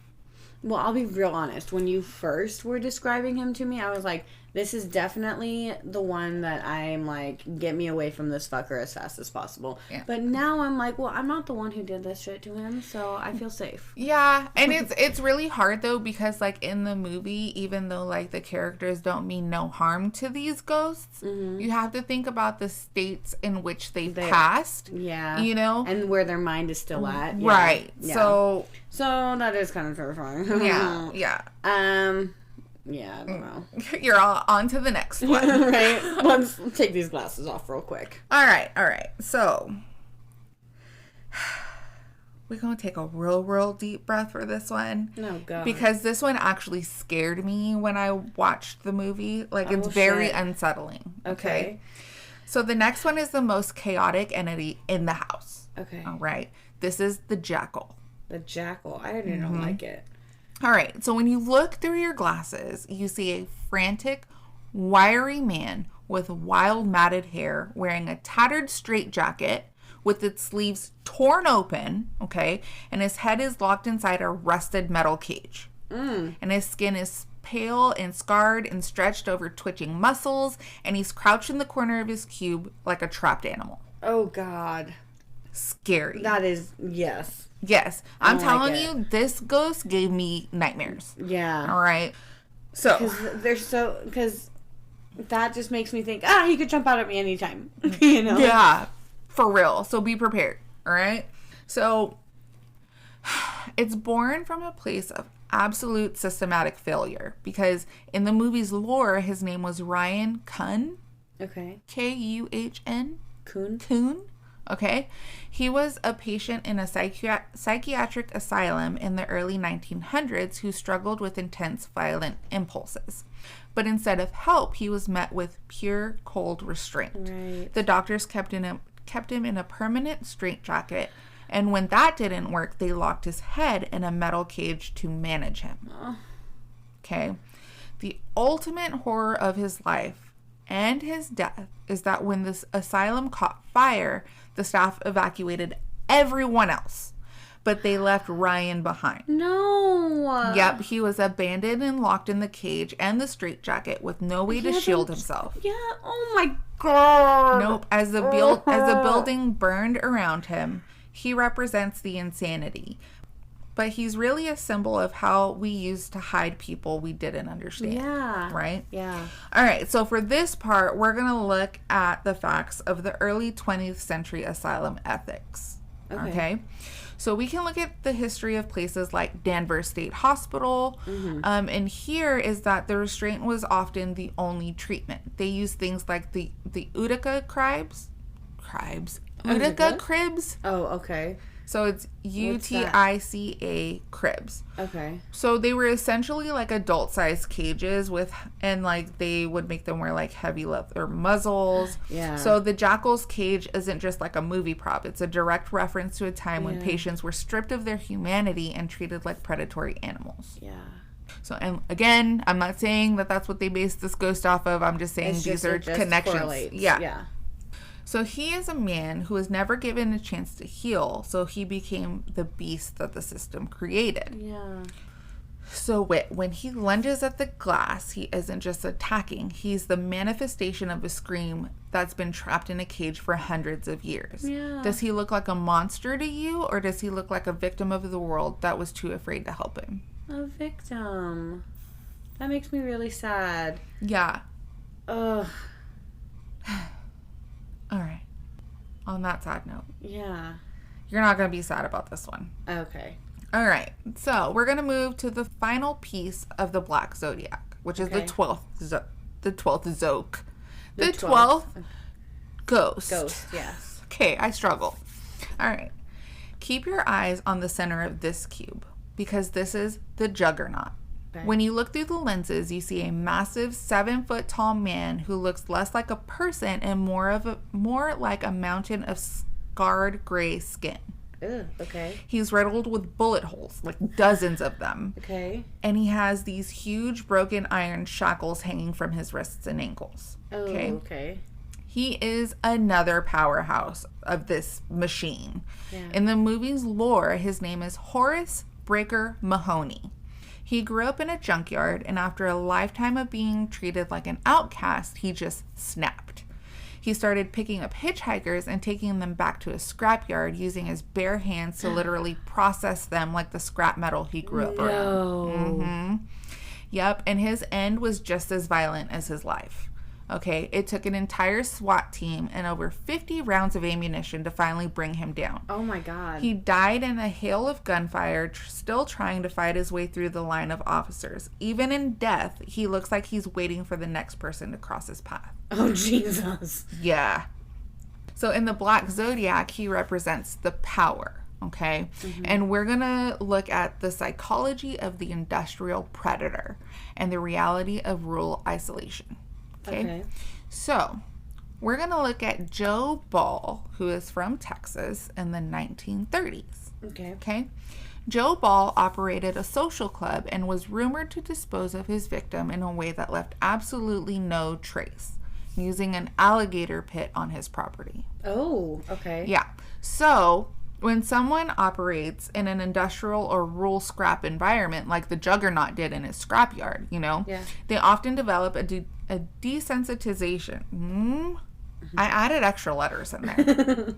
Well, I'll be real honest. When you first were describing him to me, I was like, this is definitely the one that I'm like, get me away from this fucker as fast as possible. Yeah. But now I'm like, well, I'm not the one who did this shit to him, so I feel safe. Yeah, and it's really hard though because like in the movie, even though like the characters don't mean no harm to these ghosts, you have to think about the states in which they passed. Yeah. You know? And where their mind is still at. Yeah. Right. Yeah. So that is kind of terrifying. Yeah. Yeah, I don't know. You're all on to the next one. Right? Let's take these glasses off real quick. All right. So, we're going to take a real deep breath for this one. Oh, God. Because this one actually scared me when I watched the movie. Like, it's very unsettling. Okay? So, the next one is the most chaotic entity in the house. Okay. All right. This is the Jackal. The Jackal. I didn't even like it. All right, so when you look through your glasses, you see a frantic, wiry man with wild matted hair wearing a tattered straitjacket with its sleeves torn open, okay, and his head is locked inside a rusted metal cage. And his skin is pale and scarred and stretched over twitching muscles, and he's crouched in the corner of his cube like a trapped animal. Oh, God. Scary. That is, yes. Yes. I'm telling you, this ghost gave me nightmares. Yeah. All right. So. Because that just makes me think, he could jump out at me anytime. You know? Yeah. For real. So be prepared. All right. So it's born from a place of absolute systematic failure because in the movie's lore, his name was Ryan Kuhn. Okay. Kuhn. Kuhn. Okay. He was a patient in a psychiatric asylum in the early 1900s who struggled with intense violent impulses. But instead of help, he was met with pure cold restraint. Right. The doctors kept him in a permanent straitjacket, and when that didn't work, they locked his head in a metal cage to manage him. Okay. The ultimate horror of his life and his death is that when this asylum caught fire, the staff evacuated everyone else, but they left Ryan behind. No. Yep, he was abandoned and locked in the cage and the straitjacket with no way to shield himself. Yeah. Oh my God. Nope. As the building burned around him, he represents the insanity. But he's really a symbol of how we used to hide people we didn't understand. Yeah. Right? Yeah. All right. So for this part, we're going to look at the facts of the early 20th century asylum ethics. Okay. So we can look at the history of places like Danvers State Hospital. And here is that the restraint was often the only treatment. They used things like the Utica cribs. Utica cribs. Oh, okay. So it's UTICA cribs. Okay. So they were essentially like adult-sized cages and like they would make them wear like heavy leather muzzles. Yeah. So the Jackal's cage isn't just like a movie prop. It's a direct reference to a time when patients were stripped of their humanity and treated like predatory animals. Yeah. So, and again, I'm not saying that that's what they based this ghost off of. I'm just saying these are connections. Correlates. Yeah. So he is a man who was never given a chance to heal, so he became the beast that the system created. Yeah. So when he lunges at the glass, he isn't just attacking. He's the manifestation of a scream that's been trapped in a cage for hundreds of years. Yeah. Does he look like a monster to you, or does he look like a victim of the world that was too afraid to help him? A victim. That makes me really sad. Yeah. Ugh. All right. On that sad note. Yeah. You're not going to be sad about this one. Okay. All right. So we're going to move to the final piece of the Black Zodiac, which is the 12th zoke. The 12th ghost. Ghost, yes. Okay, I struggle. All right. Keep your eyes on the center of this cube because this is the Juggernaut. Okay. When you look through the lenses, you see a massive 7-foot-tall man who looks less like a person and more like a mountain of scarred gray skin. Ugh, okay. He's riddled with bullet holes, like dozens of them. Okay. And he has these huge broken iron shackles hanging from his wrists and ankles. Oh, okay. He is another powerhouse of this machine. Yeah. In the movie's lore, his name is Horace Breaker Mahoney. He grew up in a junkyard, and after a lifetime of being treated like an outcast, he just snapped. He started picking up hitchhikers and taking them back to a scrapyard using his bare hands to literally process them like the scrap metal he grew up around. Mm-hmm. Yep, and his end was just as violent as his life. Okay, it took an entire SWAT team and over 50 rounds of ammunition to finally bring him down. Oh my God. He died in a hail of gunfire, still trying to fight his way through the line of officers. Even in death, he looks like he's waiting for the next person to cross his path. Oh, Jesus. Yeah. So in the Black Zodiac, he represents the power. Okay. Mm-hmm. And we're going to look at the psychology of the industrial predator and the reality of rural isolation. Okay. So we're going to look at Joe Ball, who is from Texas in the 1930s. Okay. Joe Ball operated a social club and was rumored to dispose of his victim in a way that left absolutely no trace, using an alligator pit on his property. Oh, okay. Yeah. So when someone operates in an industrial or rural scrap environment like the Juggernaut did in his scrapyard, they often develop a desensitization. I added extra letters in there.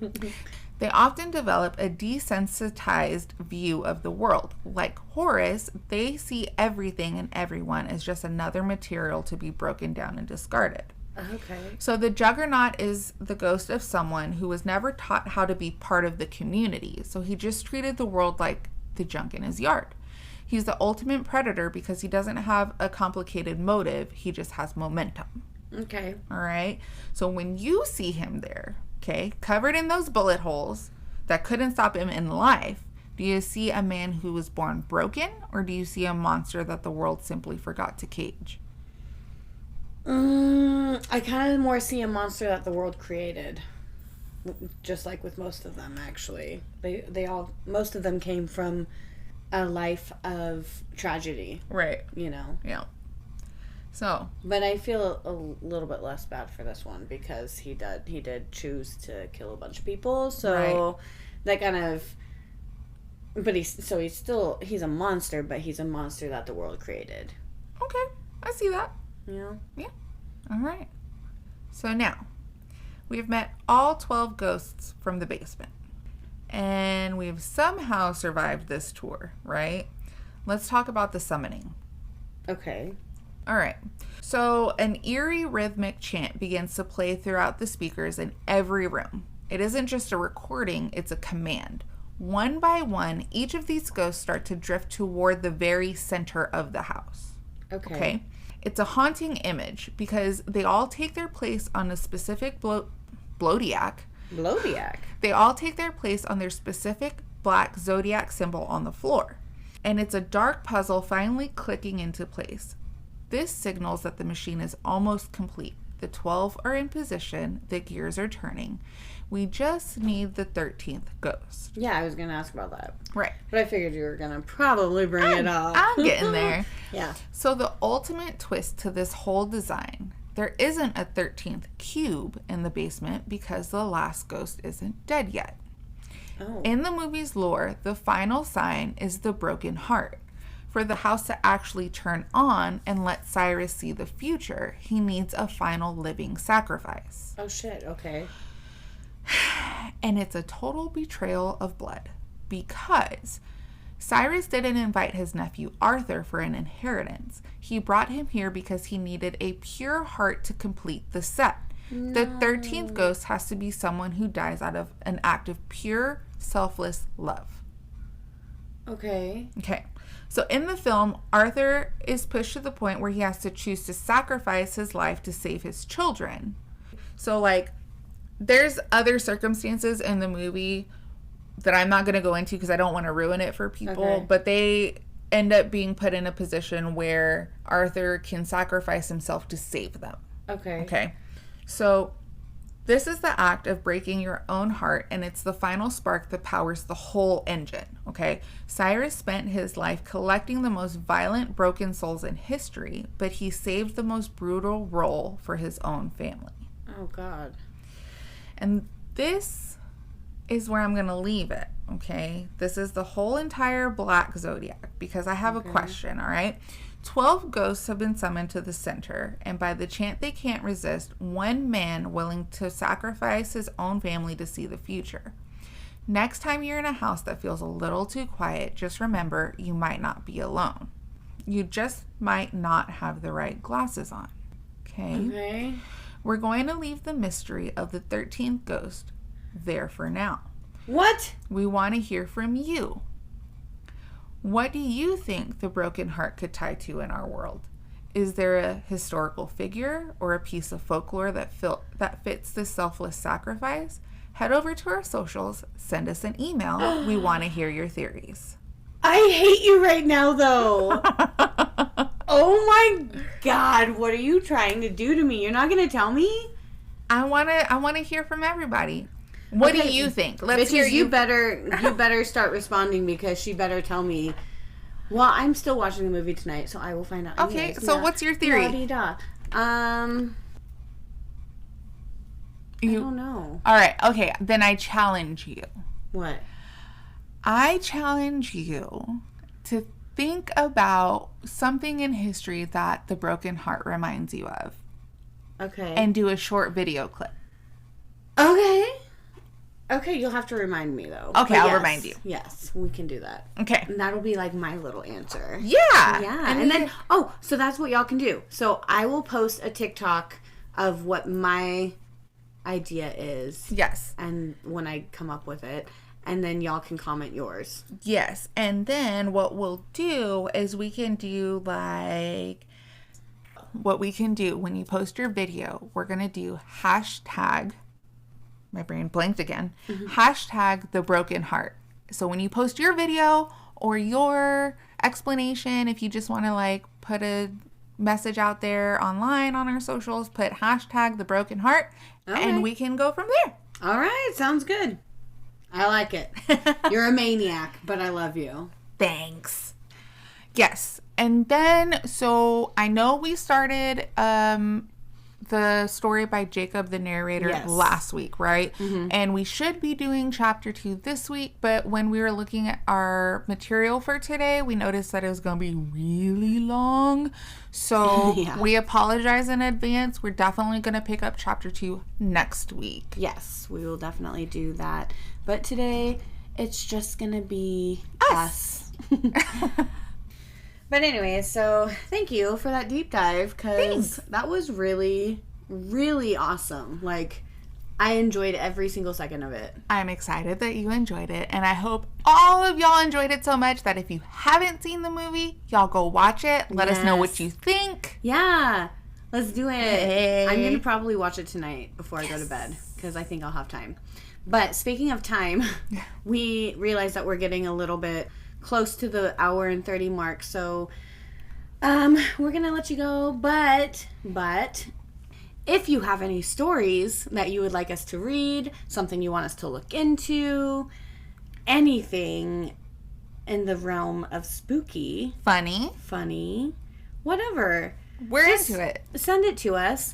They often develop a desensitized view of the world. Like Horace, they see everything and everyone as just another material to be broken down and discarded. Okay. So the Juggernaut is the ghost of someone who was never taught how to be part of the community. So he just treated the world like the junk in his yard. He's the ultimate predator because he doesn't have a complicated motive. He just has momentum. Okay. All right. So when you see him there, covered in those bullet holes that couldn't stop him in life, do you see a man who was born broken, or do you see a monster that the world simply forgot to cage? I kind of more see a monster that the world created. Just like with most of them, actually. Most of them came from a life of tragedy. Right. Yeah. So. But I feel a little bit less bad for this one because he did choose to kill a bunch of people. So that kind of. But he's a monster, but he's a monster that the world created. Okay, I see that. Yeah. All right. So now, we've met all 12 ghosts from the basement. And we've somehow survived this tour, right? Let's talk about the summoning. Okay. All right. So an eerie rhythmic chant begins to play throughout the speakers in every room. It isn't just a recording, it's a command. One by one, each of these ghosts start to drift toward the very center of the house. Okay? It's a haunting image because they all take their place on a specific Zodiac. They all take their place on their specific Black Zodiac symbol on the floor. And it's a dark puzzle finally clicking into place. This signals that the machine is almost complete. The 12 are in position. The gears are turning. We just need the 13th ghost. Yeah, I was going to ask about that. Right. But I figured you were going to probably bring it up. I'm getting there. Yeah. So the ultimate twist to this whole design, there isn't a 13th cube in the basement because the last ghost isn't dead yet. Oh. In the movie's lore, the final sign is the broken heart. For the house to actually turn on and let Cyrus see the future, he needs a final living sacrifice. Oh, shit. Okay. And it's a total betrayal of blood because Cyrus didn't invite his nephew Arthur for an inheritance. He brought him here because he needed a pure heart to complete the set. No. The 13th ghost has to be someone who dies out of an act of pure, selfless love. Okay. So in the film, Arthur is pushed to the point where he has to choose to sacrifice his life to save his children. So, like, there's other circumstances in the movie that I'm not going to go into because I don't want to ruin it for people, but they end up being put in a position where Arthur can sacrifice himself to save them. Okay. So this is the act of breaking your own heart, and it's the final spark that powers the whole engine. Okay. Cyrus spent his life collecting the most violent broken souls in history, but he saved the most brutal role for his own family. Oh, God. And this is where I'm going to leave it, okay? This is the whole entire Black Zodiac because I have a question, all right? 12 ghosts have been summoned to the center, and by the chant they can't resist, one man willing to sacrifice his own family to see the future. Next time you're in a house that feels a little too quiet, just remember you might not be alone. You just might not have the right glasses on, okay? We're going to leave the mystery of the 13th ghost there for now. What? We want to hear from you. What do you think the broken heart could tie to in our world? Is there a historical figure or a piece of folklore that fits this selfless sacrifice? Head over to our socials, send us an email. We want to hear your theories. I hate you right now, though. Oh my God, what are you trying to do to me? You're not going to tell me? I want to hear from everybody. What do you think? Let's hear you. You better start responding because she better tell me. Well, I'm still watching the movie tonight, so I will find out. Okay, so what's your theory? La-di-da. I don't know. All right, okay, then I challenge you. What? I challenge you to think about something in history that the broken heart reminds you of. Okay. And do a short video clip. Okay, you'll have to remind me, though. Okay, I'll remind you. Yes, we can do that. Okay. And that'll be like my little answer. Yeah. And then, so that's what y'all can do. So I will post a TikTok of what my idea is. Yes. And when I come up with it. And then y'all can comment yours. Yes. And then what we'll do is we can do when you post your video, we're going to do hashtag, my brain blanked again, hashtag the broken heart. So when you post your video or your explanation, if you just want to put a message out there online on our socials, put hashtag the broken heart, and we can go from there. All right. Sounds good. I like it. You're a maniac, but I love you. Thanks. Yes. And then, so I know we started the story by Jacob, the narrator, last week, right? Mm-hmm. And we should be doing chapter 2 this week, but when we were looking at our material for today, we noticed that it was going to be really long. So we apologize in advance. We're definitely going to pick up chapter 2 next week. Yes, we will definitely do that. But today, it's just going to be us. But anyway, so thank you for that deep dive because that was really, really awesome. I enjoyed every single second of it. I'm excited that you enjoyed it, and I hope all of y'all enjoyed it so much that if you haven't seen the movie, y'all go watch it. Let us know what you think. Yeah, let's do it. Hey. I'm going to probably watch it tonight before I go to bed because I think I'll have time. But speaking of time, we realized that we're getting a little bit close to the hour and 30 mark, so we're going to let you go, but if you have any stories that you would like us to read, something you want us to look into, anything in the realm of spooky, funny, whatever. We're into it. Send it to us.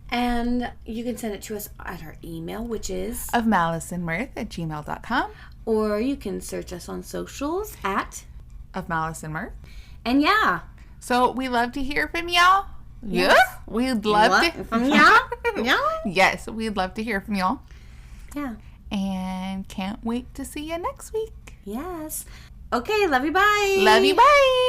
And you can send it to us at our email, which is ofmaliceandmirth@gmail.com. Or you can search us on socials at ofmaliceandmirth. And yeah. So we love to hear from y'all. Yes. Yeah. We'd love to from y'all. Yeah. Yes, we'd love to hear from y'all. Yeah. And can't wait to see you next week. Yes. Okay, love you, bye. Love you, bye.